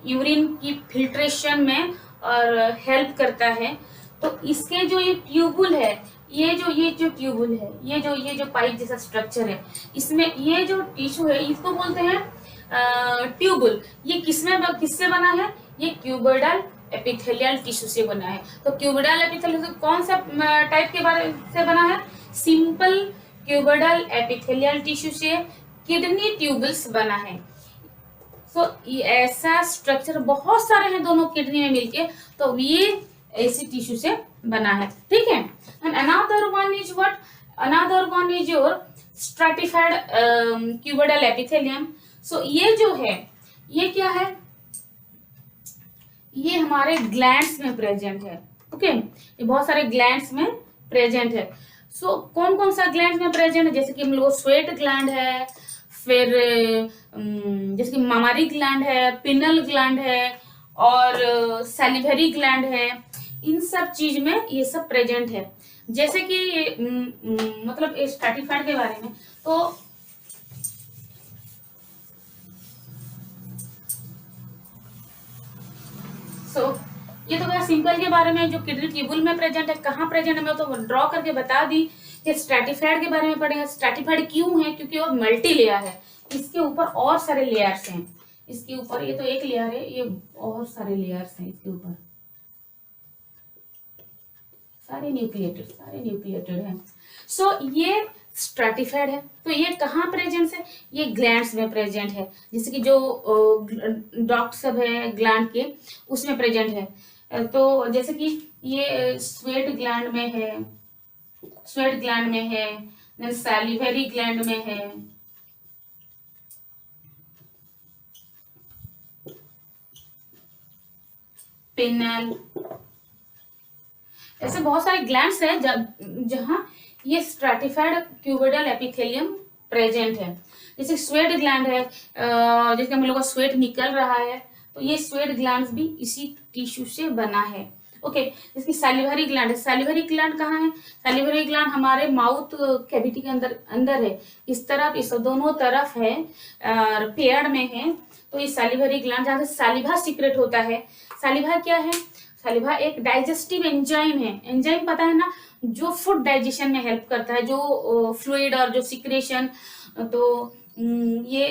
यूरिन की फिल्ट्रेशन में और हेल्प करता है। तो इसके जो ये ट्यूबुल है, ये जो ट्यूबुल है, ये जो पाइप जैसा स्ट्रक्चर है, इसमें ये जो टिश्यू है इसको बोलते हैं ट्यूबुल। ये किससे बना है? ये क्यूबोइडल एपिथेलियल टिश्यू से बना है। तो क्यूबोइडल एपिथेलियल कौन सा टाइप के बारे से बना है? सिंपल क्यूबोइडल एपिथेलियल टिश्यू से किडनी ट्यूबल्स बना है। ऐसा स्ट्रक्चर बहुत सारे हैं दोनों किडनी में मिलके, तो ये ऐसी टिश्यू से बना है, ठीक है। And another one is what? Another one is your stratified cuboidal epithelium. ये जो है, ये क्या है? ये हमारे ग्लैंड्स में प्रेजेंट है, ओके। ये बहुत सारे ग्लैंड्स में प्रेजेंट है। कौन कौन सा ग्लैंड में प्रेजेंट है? जैसे कि हम लोग स्वेट ग्लैंड है, फिर जैसे कि मामारी ग्लैंड है, पिनल ग्लैंड है, और सैलिवरी ग्लैंड है। इन सब चीज में ये सब प्रेजेंट है। जैसे कि मतलब स्ट्रैटिफाइड के बारे में, तो ये तो क्या सिंपल के बारे में, जो किडनी ट्यूबुल में प्रेजेंट है, कहाँ प्रेजेंट है मैं तो ड्रॉ करके बता दी। कि स्ट्रैटिफाइड के बारे में पढ़ेंगे। स्ट्रैटिफाइड क्यों है? क्योंकि वो मल्टी लेयर है, इसके ऊपर और सारे लेयर्स हैं। इसके ऊपर ये तो एक लेयर है, ये और सारे लेयर्स हैं इसके ऊपर, सारे न्यूक्लिएटेड हैं। ये स्ट्रैटिफाइड है। तो ये कहाँ प्रेजेंट है? ये ग्लैंड्स में प्रेजेंट है। जैसे कि जो डक्ट सब है ग्लैंड के, उसमें प्रेजेंट है। तो जैसे कि ये स्वेट ग्लैंड में है, देन सैलिवरी ग्लैंड में है, पिनल, ऐसे बहुत सारे ग्लैंड्स हैं जहां ये स्ट्रैटिफाइड क्यूबोइडल एपिथेलियम प्रेजेंट है। जैसे स्वेट ग्लैंड है, जैसे हम लोग का स्वेट निकल रहा है, तो ये स्वेट ग्लैंड्स भी इसी टिश्यू से बना है, ओके। इसकी सैलिवरी ग्लैंड है। सैलिवरी ग्लैंड कहाँ है? सैलिवरी ग्लैंड हमारे माउथ कैविटी के अंदर है, इस तरफ, इस दोनों तरफ है, पेयर में है। तो ये सैलिवरी ग्लैंड, जहाँ से सैलिवा सीक्रेट होता है। सैलिवा क्या है? सैलिवा एक डाइजेस्टिव एंजाइम है। एंजाइम पता है ना, जो फूड डाइजेशन में हेल्प करता है, जो फ्लूइड और जो सिक्रेशन, तो ये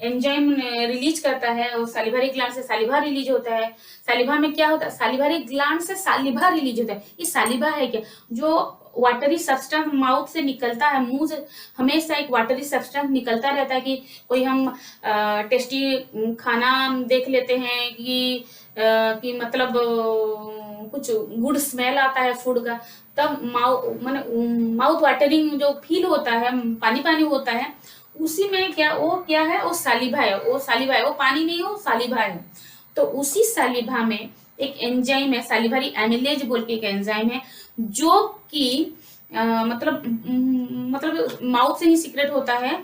एंजाइम रिलीज करता है, और सैलिवरी ग्लैंड से सैलिवा रिलीज होता है। सैलिवा में क्या होता है? सैलिवरी ग्लैंड से सैलिवा रिलीज होता है। ये सैलिवा है क्या? जो वाटरी सब्सटेंस माउथ से निकलता है, मुंह से हमेशा एक वाटरी सब्सटेंस निकलता रहता है। कि कोई हम टेस्टी खाना देख लेते हैं कि मतलब कुछ गुड स्मेल आता है फूड का, तब माउथ वाटरिंग जो फील होता है, पानी पानी होता है, उसी में क्या है? वो सैलिवा है। वो पानी नहीं है, वो सैलिवा है। तो उसी सालिवा में एक एंजाइम है, सालिवरी एमिलेज बोल के एक एंजाइम है, जो कि मतलब माउथ से ही सीक्रेट होता है।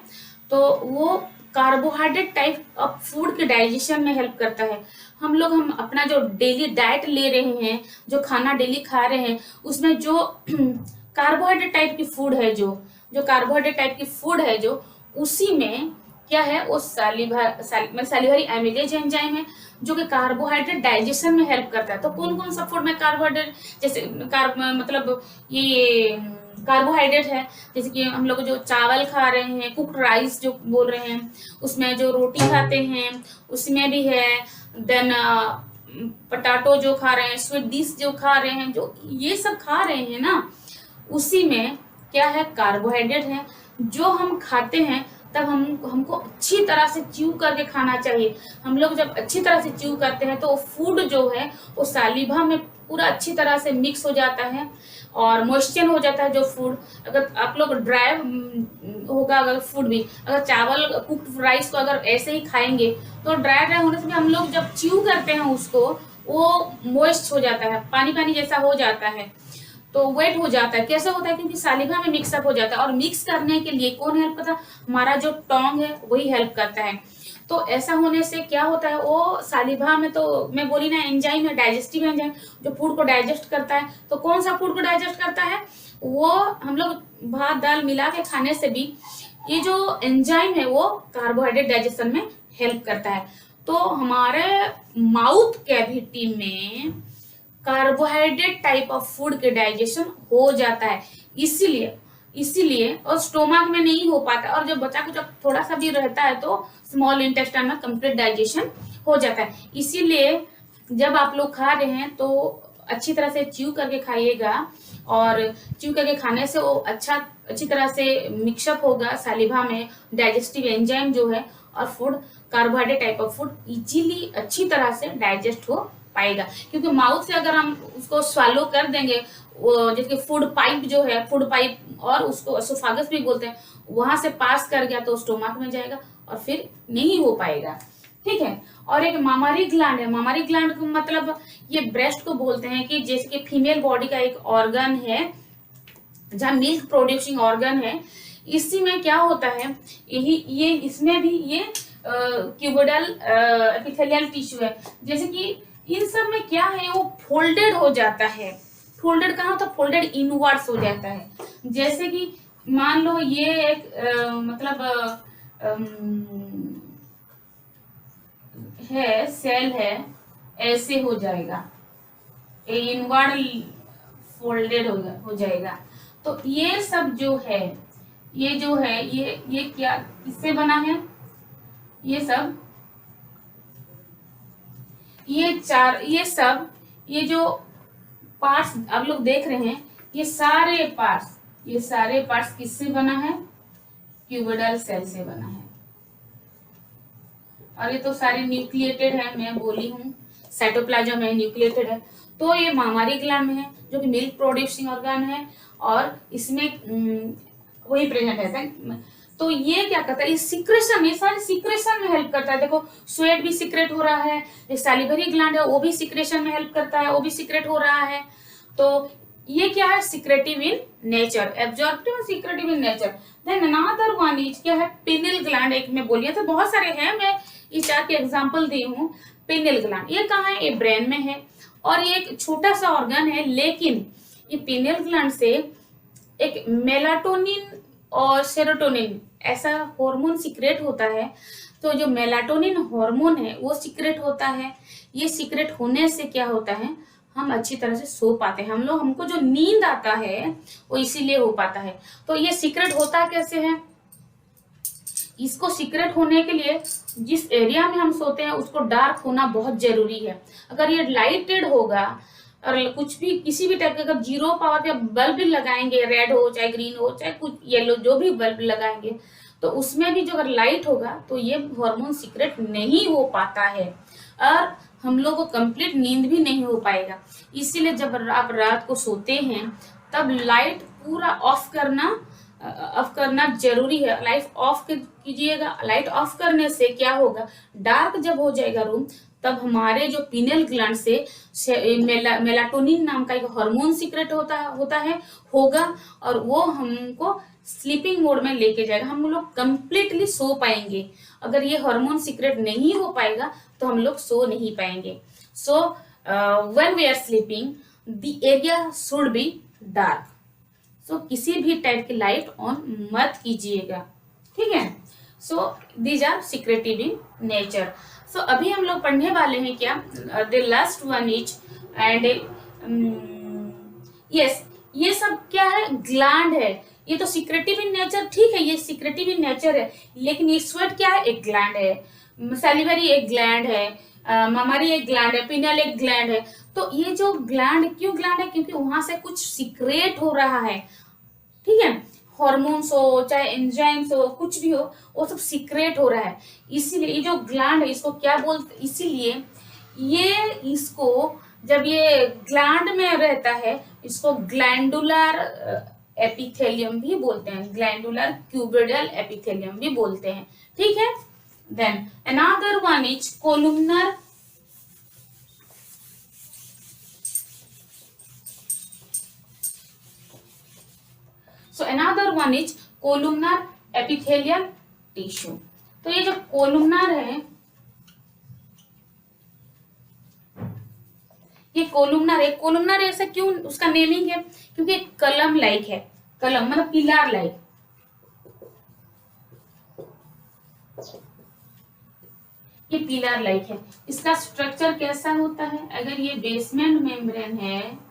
तो वो कार्बोहाइड्रेट टाइप ऑफ फूड के डाइजेशन में हेल्प करता है। हम अपना जो डेली डाइट ले रहे हैं, जो खाना डेली खा रहे हैं, उसमें जो कार्बोहाइड्रेट टाइप की फूड है, जो कार्बोहाइड्रेट टाइप की फूड है, जो उसी में क्या है, वो सालिवरी एमिलेज एंजाइम है, जो कि कार्बोहाइड्रेट डाइजेशन में हेल्प करता है। तो कौन कौन सा फूड में कार्बोहाइड्रेट, जैसे मतलब ये कार्बोहाइड्रेट है, जैसे कि हम लोग जो चावल खा रहे हैं, कुक्ड राइस जो बोल रहे हैं, उसमें जो रोटी खाते हैं उसमें भी है। देन पटाटो जो खा रहे हैं, स्वीट डिश जो खा रहे हैं, जो ये सब खा रहे हैं ना, उसी में क्या है, कार्बोहाइड्रेट है। जो हम खाते हैं तब हमको अच्छी तरह से च्यू करके खाना चाहिए। हम लोग जब अच्छी तरह से च्यू करते हैं तो फूड जो है वो सालिवा में पूरा अच्छी तरह से मिक्स हो जाता है और मॉइस्चर हो जाता है। जो फूड अगर आप लोग ड्राई होगा, अगर फूड भी, अगर चावल कुक्ड राइस को अगर ऐसे ही खाएंगे तो ड्राई होने से भी हम लोग जब च्यू करते हैं उसको, वो मॉइस्ट हो जाता है, पानी पानी जैसा हो जाता है, तो वेट हो जाता है। कैसे होता है, क्योंकि सालिवा में मिक्सअप हो जाता है। और मिक्स करने के लिए कौन हेल्प करता है, हमारा जो टोंग है वही हेल्प करता है। तो ऐसा होने से क्या होता है, वो सालिवा में, तो मैं बोली ना, एंजाइम है, डाइजेस्टिव एंजाइम जो फूड को डाइजेस्ट करता है। तो कौन सा फूड को डाइजेस्ट करता है, वो हम लोग भात दाल मिला के खाने से भी ये जो एंजाइम है वो कार्बोहाइड्रेट डाइजेशन में हेल्प करता है। तो हमारे माउथ कैविटी में कार्बोहाइड्रेट टाइप ऑफ फूड के डाइजेशन हो जाता है, इसीलिए और स्टोमक में नहीं हो पाता। और जब बच्चा को जब थोड़ा सा भी रहता है तो स्मॉल इंटेस्टाइन में कंप्लीट डाइजेशन हो जाता है। इसीलिए जब आप लोग खा रहे हैं तो अच्छी तरह से च्यू करके खाइएगा, और च्यू करके खाने से वो अच्छी तरह से मिक्सअप होगा सालिवा में, डाइजेस्टिव एंजाइम जो है, और food carbohydrate type of food easily अच्छी तरह से डाइजेस्ट हो पाएगा। क्योंकि माउथ से अगर हम उसको स्वालो कर देंगे, जैसे फूड पाइप जो है, फूड पाइप और उसको एसोफागस भी बोलते हैं, वहां से पास कर गया तो स्टोमक में जाएगा और फिर नहीं हो पाएगा। ठीक है। और एक मामारी ग्लैंड है। मामारी ग्लैंड को मतलब ये ब्रेस्ट को बोलते हैं, कि जैसे कि फीमेल बॉडी का एक ऑर्गन है, जहाँ मिल्क प्रोड्यूसिंग ऑर्गन है। इसी में क्या होता है, ये इसमें भी ये क्यूबिडल एपिथेलियल टिश्यू है। जैसे कि इन सब में क्या है, वो फोल्डेड हो जाता है। फोल्डेड कहाँ होता है, फोल्डेड इनवर्ड्स हो जाता है। जैसे कि मान लो ये एक है, सेल है, ऐसे हो जाएगा, इनवर्ड फोल्डेड हो जाएगा। तो ये सब जो है, ये क्या, किससे बना है, ये सब, ये जो पार्ट्स आप लोग देख रहे हैं, ये सारे पार्ट्स किससे बना है, क्यूबिडल सेल से बना है। और ये तो सारे न्यूक्लिएटेड है, मैं बोली हूँ, साइटोप्लाज्म है, न्यूक्लिएटेड है। तो ये मामारी ग्लैंड में है, जो कि मिल्क प्रोड्यूसिंग ऑर्गन है, और इसमें वही प्रेजेंट है। तो ये क्या करता है, ये सिक्रेशन, ये सारे सिक्रेशन में हेल्प करता है। देखो स्वेट भी सिक्रेट हो रहा है, एक सैलिवरी ग्लैंड है वो भी सिक्रेशन में हेल्प करता है, वो भी सिक्रेट हो रहा है। तो ये क्या है, सिक्रेटिव इन नेचर, एब्जॉर्प्टिव और secretive in nature. Then another one is क्या है, पिनिल ग्लैंड। एक में बोलिए तो बहुत सारे हैं, मैं ये 4 के एग्जांपल दी हूँ। पिनिल ग्लैंड ये कहाँ है, ये ब्रेन में है, और ये एक छोटा सा ऑर्गन है, लेकिन ये पिनिल ग्लैंड से एक मेलाटोनिन और सेरोटोनिन ऐसा हार्मोन सीक्रेट होता है। तो जो मेलाटोनिन हार्मोन है वो सीक्रेट होता है। ये सीक्रेट होने से क्या होता है, हम अच्छी तरह से सो पाते हैं। हमको जो नींद आता है वो इसीलिए हो पाता है। तो ये सीक्रेट होता कैसे है, इसको सीक्रेट होने के लिए जिस एरिया में हम सोते हैं उसको डार्क होना बहुत जरूरी है। अगर ये लाइटेड होगा और कुछ भी किसी भी टाइप का अगर 0 पावर पे बल्ब भी लगाएंगे, रेड हो चाहे ग्रीन हो चाहे कुछ येलो, जो भी बल्ब लगाएंगे, तो उसमें भी जो अगर लाइट होगा तो ये हार्मोन सीक्रेट नहीं हो पाता है और हम लोग को कंप्लीट नींद भी नहीं हो पाएगा। इसीलिए जब आप रात को सोते हैं तब लाइट पूरा ऑफ करना जरूरी है। लाइट ऑफ कीजिएगा। लाइट ऑफ करने से क्या होगा, डार्क जब हो जाएगा रूम तब हमारे जो पिनियल ग्लैंड से मेलाटोनिन नाम का एक हार्मोन सीक्रेट होता है होगा, और वो हमको स्लीपिंग मोड में लेके जाएगा, हम लोग कंप्लीटली सो पाएंगे। अगर ये हार्मोन सीक्रेट नहीं हो पाएगा तो हम लोग सो नहीं पाएंगे। So when we are sleeping the area should be dark. So किसी भी टाइप की लाइट ऑन मत कीजिएगा, ठीक है। So these are secretive in nature. So अभी हम लोग पढ़ने वाले हैं क्या, the last one is and yes, ये सब क्या है, ग्लैंड है। ये तो सीक्रेटिव इन नेचर, ठीक है, ये सीक्रेटिव इन नेचर है, लेकिन ये स्वेट क्या है, एक ग्लैंड है। सैलिवरी एक ग्लैंड है, ममरी एक ग्लैंड है, पिनियल एक ग्लैंड है। तो ये जो ग्लैंड, क्यों ग्लैंड है, क्योंकि वहां से कुछ सीक्रेट हो रहा है, ठीक है। हॉर्मोन्स हो चाहे एंजाइम्स हो, कुछ भी हो, वो सब सीक्रेट हो रहा है। इसीलिए ये जो ग्लैंड है इसको क्या बोलते, इसीलिए ये इसको जब ये ग्लैंड में रहता है इसको ग्लैंडुलर एपिथेलियम भी बोलते हैं, ग्लैंडुलर क्यूबिडल एपिथेलियम भी बोलते हैं, ठीक है। Then another one is columnar So another one is columnar epithelial tissue. तो ये जो कोलुमनर है, ये कोलुमनर है। कोलुमनर ऐसा क्यों उसका नेमिंग है, क्योंकि कलम लाइक है, कलम मतलब पिलर लाइक। ये पिलर लाइक है। इसका स्ट्रक्चर कैसा होता है, अगर ये बेसमेंट मेम्ब्रेन है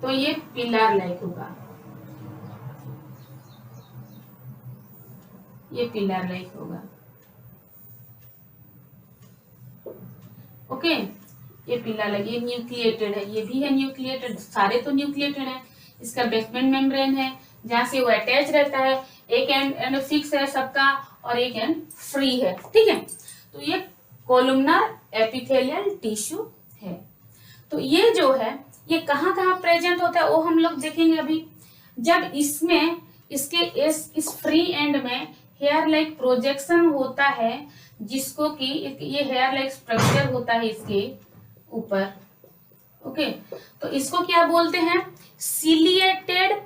तो ये पिलर लाइक होगा, ये पिलर लाइक होगा, ओके। ये पिलर लाइक, ये न्यूक्लिएटेड है, ये भी है न्यूक्लिएटेड, सारे तो न्यूक्लिएटेड है। इसका बेसमेंट मेम्ब्रेन है जहां से वो अटैच रहता है, एक एंड फिक्स है सबका और एक एंड फ्री है, ठीक है। तो ये कोलुमनर एपिथेलियल टिश्यू है। तो ये जो है ये कहाँ कहाँ प्रेजेंट होता है वो हम लोग देखेंगे अभी। जब इसमें इसके इस फ्री एंड में हेयर लाइक प्रोजेक्शन होता है, जिसको कि ये हेयर लाइक स्ट्रक्चर होता है इसके ऊपर, ओके। तो इसको क्या बोलते हैं, सिलिएटेड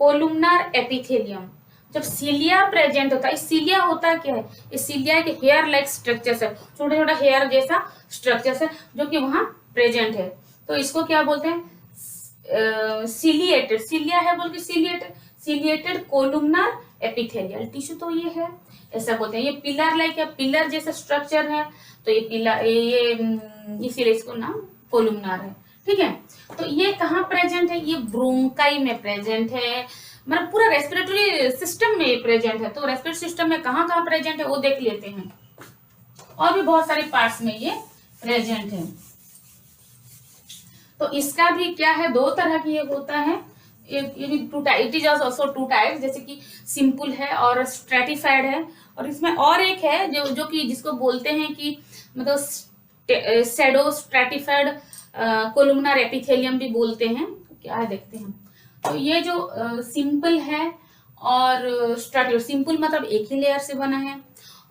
कोलुमनर एपिथेलियम। जब सिलिया प्रेजेंट होता है, सिलिया होता क्या है, इस सिलिया के हेयर लाइक स्ट्रक्चर है, छोटा छोटा हेयर जैसा स्ट्रक्चर है जो कि वहां प्रेजेंट है। तो इसको क्या बोलते हैं, सिलिएटेड, सिलिया है बोल के सिलिएटेड कोलुमनर एपिथेलियल टिश्यू। तो ये है, ऐसा बोलते हैं। ये पिलर लाइक है, पिलर जैसा स्ट्रक्चर है, तो ये पिलर, ये इसीलिए इसको नाम कोलुमनर है, ठीक है। तो ये कहाँ प्रेजेंट है, ये ब्रोंकाई में प्रेजेंट है, मतलब पूरा रेस्पिरेटरी सिस्टम में प्रेजेंट है। तो रेस्पिरेटरी सिस्टम में कहाँ कहाँ प्रेजेंट है वो देख लेते हैं, और भी बहुत सारे पार्ट्स में ये प्रेजेंट है। तो इसका भी क्या है, दो तरह की ये होता है, it is also two types, जैसे कि सिंपल है और स्ट्रेटिफाइड है। और इसमें और एक है जो कि जिसको बोलते हैं कि मतलब सेडो स्ट्रेटिफाइड कोलुमनर एपिथेलियम भी बोलते हैं। क्या है देखते हैं। तो ये जो सिंपल है और सिंपल मतलब एक ही लेयर से बना है,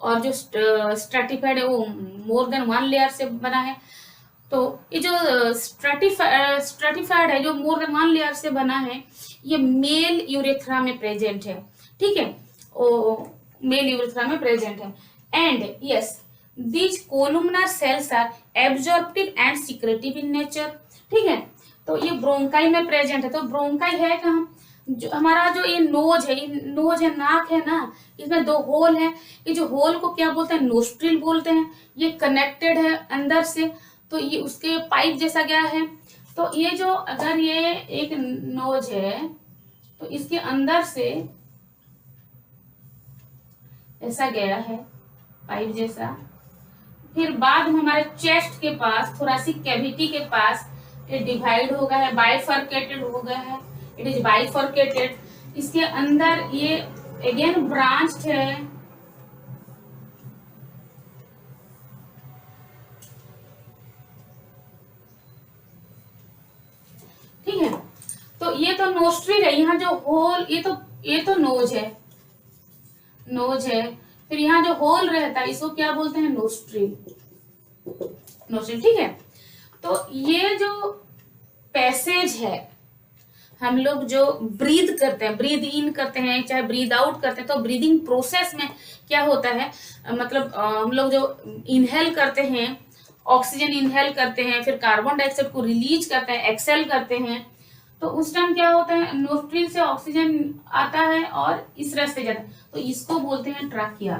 और जो स्ट्रेटिफाइड है वो मोर देन वन लेयर से बना है। तो ये जो स्ट्रेटिफाइड है, जो मोर देन वन लेयर से बना है, ये मेल यूरेथ्रा में प्रेजेंट है, ठीक है। मेल यूरेथ्रा में प्रेजेंट है। And yes, these columnar cells are absorptive and secretive in nature, ठीक है। तो ये ब्रोंकाई में प्रेजेंट है। तो ब्रोंकाई है कहाँ, जो हमारा जो ये नोज है, नाक है ना, इसमें दो होल है। ये जो होल को क्या बोलते हैं, नोस्ट्रिल बोलते हैं। ये कनेक्टेड है अंदर से, तो ये उसके पाइप जैसा गया है। तो ये जो अगर ये एक नोज है तो इसके अंदर से ऐसा गया है पाइप जैसा, फिर बाद में हमारे चेस्ट के पास, थोरेसिक कैविटी के पास ये डिवाइड हो गया है, बाइफर्केटेड हो गया है, इट इज बाइफर्केटेड। इसके अंदर ये अगेन ब्रांच्ड है, ठीक है। तो ये तो नोस्ट्रिल है, यहाँ जो होल, ये तो नोज है, फिर यहाँ जो होल रहता है इसको क्या बोलते हैं, नोस्ट्रिल। नोस्ट्रिल, ठीक है। तो ये जो पैसेज है, हम लोग जो ब्रीद करते हैं, ब्रीद इन करते हैं चाहे ब्रीद आउट करते हैं, तो ब्रीदिंग प्रोसेस में क्या होता है, मतलब हम लोग जो इनहेल करते हैं, ऑक्सीजन इनहेल करते हैं, फिर कार्बन डाइऑक्साइड को रिलीज करते हैं, एक्सेल करते हैं, तो उस टाइम क्या होता है, नोस्ट्रिल से ऑक्सीजन आता है और इस रास्ते जाता है, तो इसको बोलते हैं ट्राकिया,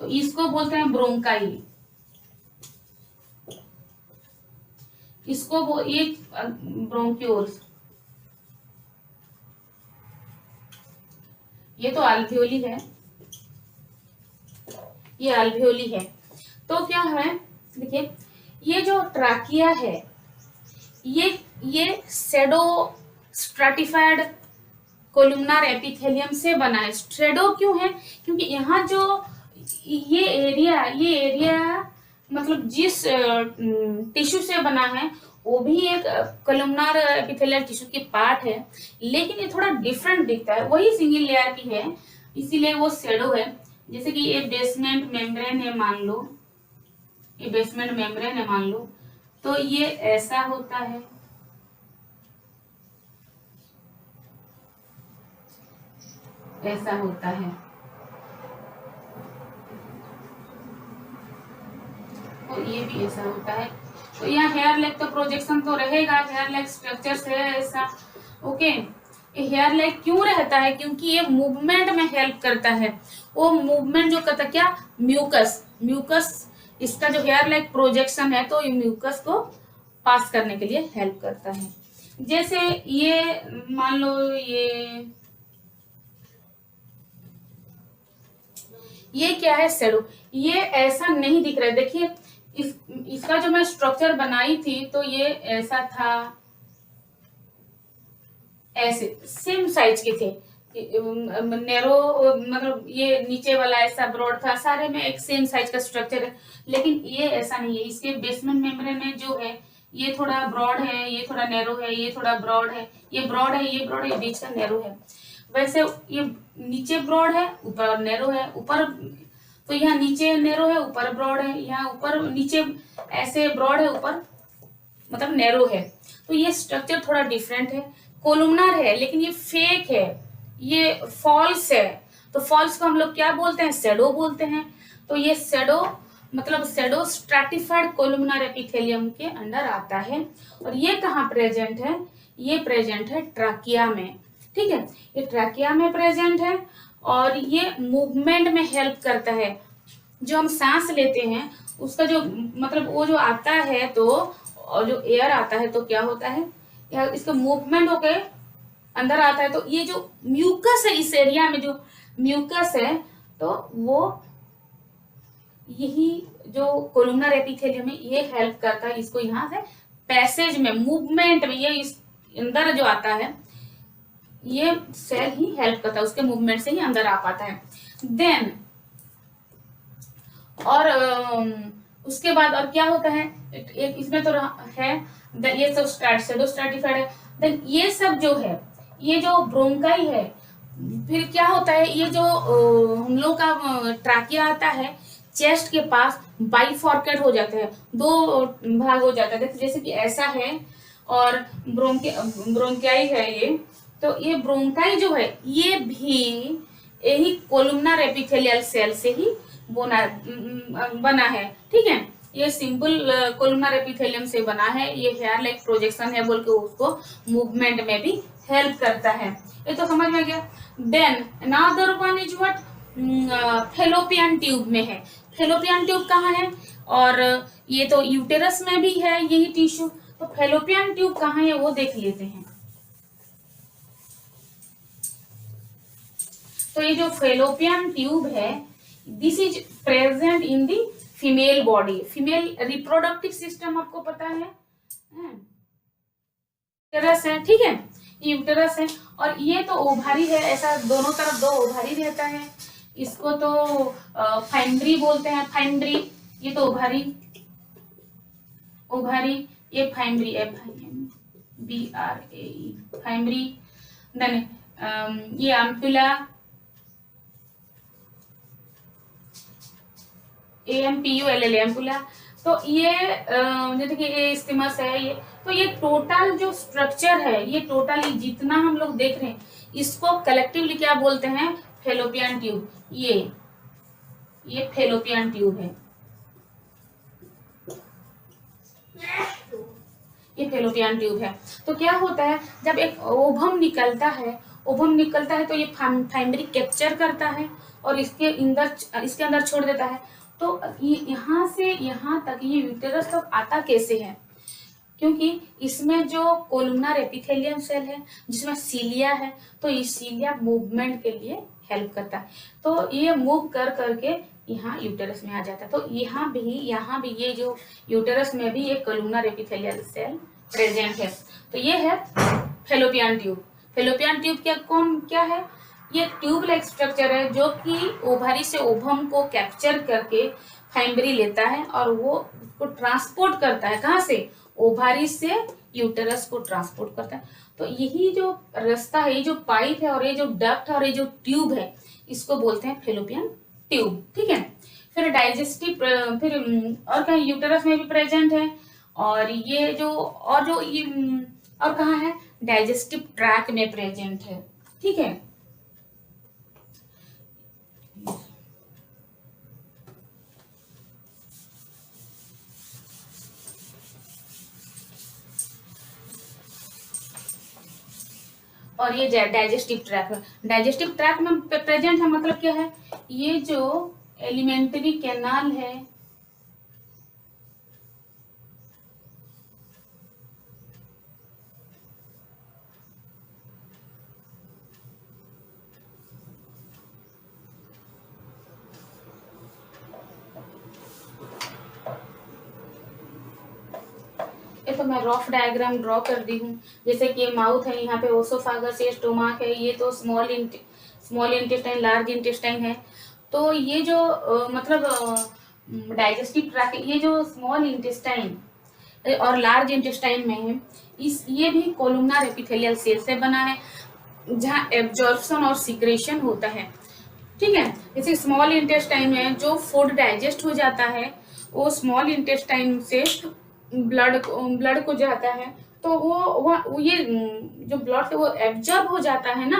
तो इसको बोलते हैं ब्रोंकाई, इसको एक ब्रोंक्यूल्स, ये तो अल्वियोली है, ये अल्वियोली है। तो क्या है, देखिए ये जो ट्राकिया है ये सेडो स्ट्राटिफाइड कोलुमनार एपिथेलियम से बना है। स्ट्रेडो क्यों है, क्योंकि यहाँ जो ये एरिया मतलब जिस टिश्यू से बना है वो भी एक कोलुमनार एपिथेलियल टिश्यू की पार्ट है, लेकिन ये थोड़ा डिफरेंट दिखता है, वही सिंगल लेयर की है, इसीलिए वो शेडो है। जैसे कि ये बेसमेंट मेम्ब्रेन है मान लो, ये बेसमेंट मेम्ब्रेन है मान लो, तो ये ऐसा होता है, ऐसा होता है, तो ये भी ऐसा होता है। तो यहाँ हेयर लेग तो प्रोजेक्शन तो रहेगा, हेयर लेग स्ट्रक्चर है ऐसा, ओके। ये हेयर लेग क्यों रहता है, क्योंकि ये मूवमेंट में हेल्प करता है, वो मूवमेंट जो करता क्या, म्यूकस इसका जो हेयर लेग प्रोजेक्शन है, तो ये म्यूकस को पास करने के लिए हेल्प करता है। जैसे ये मान लो ये क्या है, शेडो, ये ऐसा नहीं दिख रहा है, देखिए इसका जो मैं स्ट्रक्चर बनाई थी तो ये ऐसा था, ऐसे सेम साइज के थे, नैरो मतलब ये नीचे वाला ऐसा ब्रॉड था, सारे में एक सेम साइज का स्ट्रक्चर है, लेकिन ये ऐसा नहीं है, इसके बेसमेंट मेम्ब्रेन में जो है ये थोड़ा ब्रॉड है, ये थोड़ा नैरो है, ये थोड़ा ब्रॉड है, ये ब्रॉड है, ये ब्रॉड है, बीच का नैरो है। वैसे ये नीचे ब्रॉड है, ऊपर नैरो है, ऊपर तो यहाँ नीचे नैरो है, ऊपर ब्रॉड है, यहाँ ऊपर नीचे ऐसे ब्रॉड है, ऊपर मतलब नैरो है, तो ये स्ट्रक्चर थोड़ा डिफरेंट है, कोलुमनार है, लेकिन ये फेक है, ये फॉल्स है, तो फॉल्स को हम लोग क्या बोलते हैं, शेडो बोलते हैं। तो ये शेडो मतलब शेडो स्ट्रैटिफाइड कोलुमनार एपिथेलियम के अंडर आता है, और ये कहाँ प्रेजेंट है, ये प्रेजेंट है ट्राकिया में, ठीक है, ये ट्राकिया में प्रेजेंट है, और ये मूवमेंट में हेल्प करता है, जो हम सांस लेते हैं उसका जो मतलब वो जो आता है, तो और जो एयर आता है तो क्या होता है, या इसका मूवमेंट होके अंदर आता है, तो ये जो म्यूकस है, इस एरिया में जो म्यूकस है, तो वो यही जो कोलुमनर एपिथेलियम है ये हेल्प करता है इसको यहाँ से पैसेज में, मूवमेंट में, ये इस अंदर जो आता है ये सेल ही हेल्प करता है, उसके मूवमेंट से ही अंदर आ पाता है। देन और उसके बाद और क्या होता है, एक इसमें तो है ये सब शेडो स्ट्रैटिफाइड है। देन ये सब जो है, ये जो ब्रोंकाई है, फिर क्या होता है, ये जो हम लोग का ट्राकिया आता है, चेस्ट के पास बाइफॉर्केट हो जाते हैं, दो भाग हो जाता है, जैसे कि ऐसा है, और ब्रोंकाई है ये, तो ये ब्रोंकाई जो है ये भी यही कोलुमनर एपिथेलियल सेल से ही बना है, ठीक है, ये सिंपल कोलुमनर एपिथेलियम से बना है, ये हेयर लाइक प्रोजेक्शन है बोल के उसको मूवमेंट में भी हेल्प करता है, ये तो समझ में गया। Then another one is what, fallopian tube में है, फेलोपियन ट्यूब कहाँ है, और ये तो यूटेरस में भी है यही टिश्यू, तो फेलोपियन ट्यूब कहाँ है वो देख लेते हैं। तो ये जो फेलोपियन ट्यूब है, this is present in the female body, female reproductive system आपको पता है, यूटेरस है, ठीक है, यूटेरस है, और ये तो ओभारी है, ऐसा दोनों तरफ दो ओभारी रहता है, इसको तो फाइम्ब्री बोलते हैं, फाइम्ब्री, ये तो ओभारी, ओभारी, ये फाइम्ब्री, FIMBRAE फाइम्ब्री। देन ये अम्पुला, AMPULL एम्पुला। तो ये जैसे कि ये स्टिमस है, ये तो ये टोटल जो स्ट्रक्चर है, ये टोटल जितना हम लोग देख रहे हैं इसको कलेक्टिवली क्या बोलते हैं, फेलोपियन ट्यूब। ये फेलोपियन ट्यूब है, ये फेलोपियन ट्यूब है। तो क्या होता है जब एक ओवम निकलता है तो ये फाइमरी कैप्चर करता है और इसके अंदर छोड़ देता है। तो यहाँ से यहाँ तक ये यूटेरस तक आता कैसे है, क्योंकि इसमें जो कोलुमनर एपिथेलियम सेल है जिसमें सीलिया है, तो ये सीलिया मूवमेंट के लिए हेल्प करता है। तो ये मूव कर करके यहाँ यूटेरस में आ जाता है। तो यहाँ भी ये जो यूटेरस में भी एक कोलुमनर एपिथेलियल सेल प्रेजेंट है। तो ये है फेलोपियन ट्यूब। फेलोपियन ट्यूब क्या है, ये ट्यूब लाइक स्ट्रक्चर है जो कि ओवरी से ओवम को कैप्चर करके फाइमरी लेता है और वो उसको ट्रांसपोर्ट करता है, कहाँ से, ओवरी से यूटेरस को ट्रांसपोर्ट करता है। तो यही जो रास्ता है, ये जो पाइप है और ये जो डक्ट है और ये जो ट्यूब है, इसको बोलते हैं फेलोपियन ट्यूब। ठीक है। फिर डाइजेस्टिव, फिर और कहीं यूटेरस में भी प्रेजेंट है, और ये और कहाँ है, डाइजेस्टिव ट्रैक में प्रेजेंट है। ठीक है। और ये डाइजेस्टिव ट्रैक में प्रेजेंट है, मतलब क्या है, ये जो एलिमेंट्री कैनाल है, ये तो मैं रफ डायग्राम ड्रॉ कर दी हूँ। जैसे कि माउथ है, यहाँ पे ओसोफागस है, स्टोमाक है, ये तो स्मॉल इंटेस्टाइन, लार्ज इंटेस्टाइन है। तो ये जो डाइजेस्टिव ट्रैक, ये जो स्मॉल इंटेस्टाइन और लार्ज इंटेस्टाइन में है, ये भी कोलुमनर एपिथेलियल सेल से बना है जहाँ एब्जॉर्प्शन और सिक्रेशन होता है। ठीक है। जैसे स्मॉल इंटेस्टाइन में जो फूड डाइजेस्ट हो जाता है, वो स्मॉल इंटेस्टाइन से ब्लड को जाता है, तो वो ये जो ब्लड से वो एब्जॉर्ब हो जाता है ना,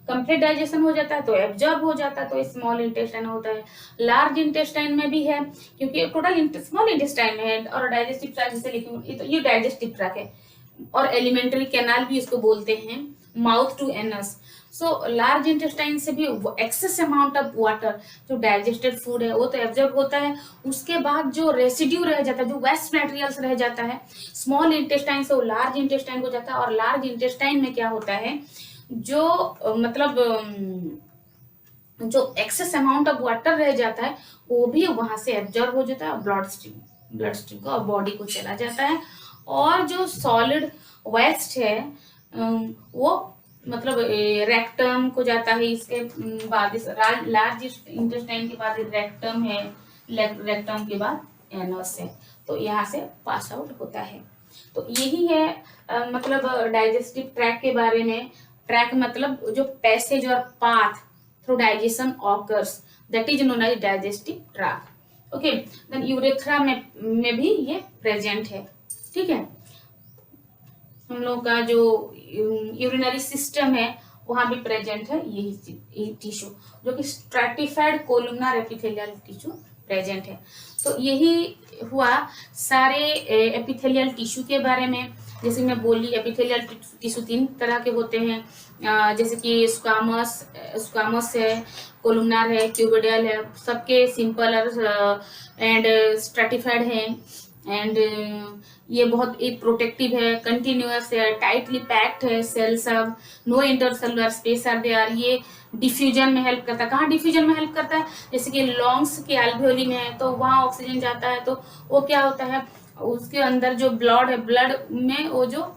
कंप्लीट डाइजेशन हो जाता है तो एब्जॉर्ब हो जाता है, तो स्मॉल इंटेस्टाइन होता है। लार्ज इंटेस्टाइन में भी है, क्योंकि टोटल स्मॉल इंटेस्टाइन है, और डाइजेस्टिव ट्रैक जैसे लिखी, ये डाइजेस्टिव ट्रैक है, और एलिमेंट्री कैनाल भी इसको बोलते हैं, mouth to anus. So large intestine से भी एक्सेस अमाउंट ऑफ वाटर, जो डाइजेस्टेड फूड है वो तो एब्जॉर्ब होता है, उसके बाद जो रेसिड्यू रह जाता है, जो वेस्ट मटेरियल्स रह जाता है, स्मॉल इंटेस्टाइन से वो लार्ज इंटेस्टाइन को जाता है। और लार्ज इंटेस्टाइन में क्या होता है, जो एक्सेस अमाउंट ऑफ वाटर रह जाता है वो भी वहां से एब्जॉर्ब हो जाता है और ब्लड स्ट्रीम को और बॉडी को चला जाता है। और जो सॉलिड वेस्ट है वो रेक्टम को जाता है, इसके बाद लार्ज इंटेस्टाइन के बाद रेक्टम है, रेक्टम के बाद एनस है, तो यहाँ से पास आउट होता है। तो यही है डाइजेस्टिव ट्रैक के बारे में। ट्रैक मतलब जो पैसेज और path through digestion occurs, that is known as digestive tract. Okay. Then urethra में भी ये प्रेजेंट है। ठीक है। हम लोग का जो यूरिनरी सिस्टम है वहां भी प्रेजेंट है यही टिश्यू, जो कि stratified columnar epithelial tissue present है। तो यही हुआ सारे एपिथेलियल टिश्यू के बारे में। जैसे मैं बोली, एपिथेलियल टिश्यू 3 तरह के होते हैं, जैसे कि स्क्वामस है, कोलुमनर है, क्यूबिडल है, सबके सिंपल एंड स्ट्रैटिफाइड है, एंड ये बहुत प्रोटेक्टिव है, कंटिन्यूअस है, टाइटली पैक्ड है, सेल सब, no intercellular space are there. ये डिफ्यूजन में हेल्प करता है। कहाँ डिफ्यूजन में हेल्प करता है, जैसे कि लंग्स के एल्वियोली में है तो वहाँ ऑक्सीजन जाता है, तो वो क्या होता है, उसके अंदर जो ब्लड है, ब्लड में वो जो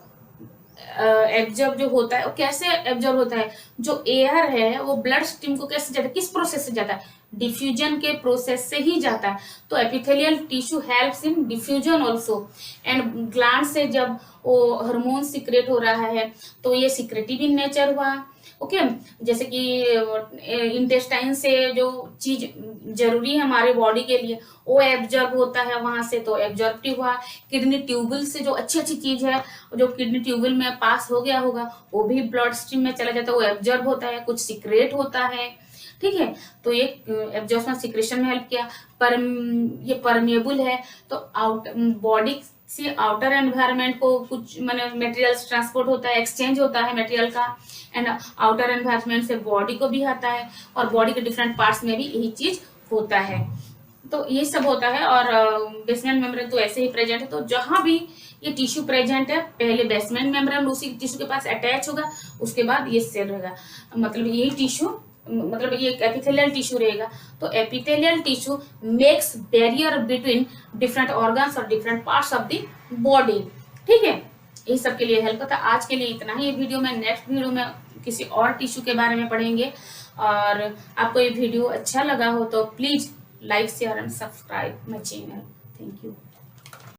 एब्जॉर्ब जो होता है, वो कैसे एब्जॉर्ब होता है, जो एयर है वो ब्लड स्ट्रीम को कैसे जाता है, किस प्रोसेस से जाता है, डिफ्यूजन के प्रोसेस से ही जाता है। तो epithelial tissue helps in diffusion also. And gland से जब वो हार्मोन सिक्रेट हो रहा है तो ये सिक्रेटिव इन नेचर हुआ, ओके। जैसे कि इंटेस्टाइन से जो चीज जरूरी है हमारे बॉडी के लिए वो एब्जॉर्ब होता है वहां से, तो एब्जॉर्प्टिव हुआ। किडनी ट्यूबल से जो अच्छी अच्छी चीज है जो किडनी ट्यूबल में पास हो गया होगा वो भी ब्लड स्ट्रीम में चला जाता है, वो एब्जॉर्ब होता है, कुछ सीक्रेट होता है, ठीक है। तो ये एब्जॉर्प्शन सिक्रेशन में हेल्प किया। पर ये परमेबल है, तो आउट बॉडी से आउटर एनवायरनमेंट को कुछ माने मटेरियल्स ट्रांसपोर्ट होता है, एक्सचेंज होता है मटेरियल का, एंड आउटर एनवायरनमेंट से बॉडी को भी आता है, और बॉडी के डिफरेंट पार्ट्स में भी यही चीज होता है। तो ये सब होता है। और बेसमेंट मेम्ब्रेन तो ऐसे ही प्रेजेंट है, तो जहां भी ये टिश्यू प्रेजेंट है पहले बेसमेंट मेम्ब्रेन उसी टिश्यू के पास अटैच होगा, उसके बाद ये सेल रहेगा, मतलब यही टिश्यू, मतलब ये एक एपिथेलियल टिश्यू रहेगा। तो epithelial tissue makes barrier between different organs और different parts of the body, ठीक है। ये सब के लिए हेल्प होता है। आज के लिए इतना ही वीडियो में, नेक्स्ट वीडियो में किसी और टिश्यू के बारे में पढ़ेंगे। और आपको ये वीडियो अच्छा लगा हो तो please like share and subscribe my channel. Thank you.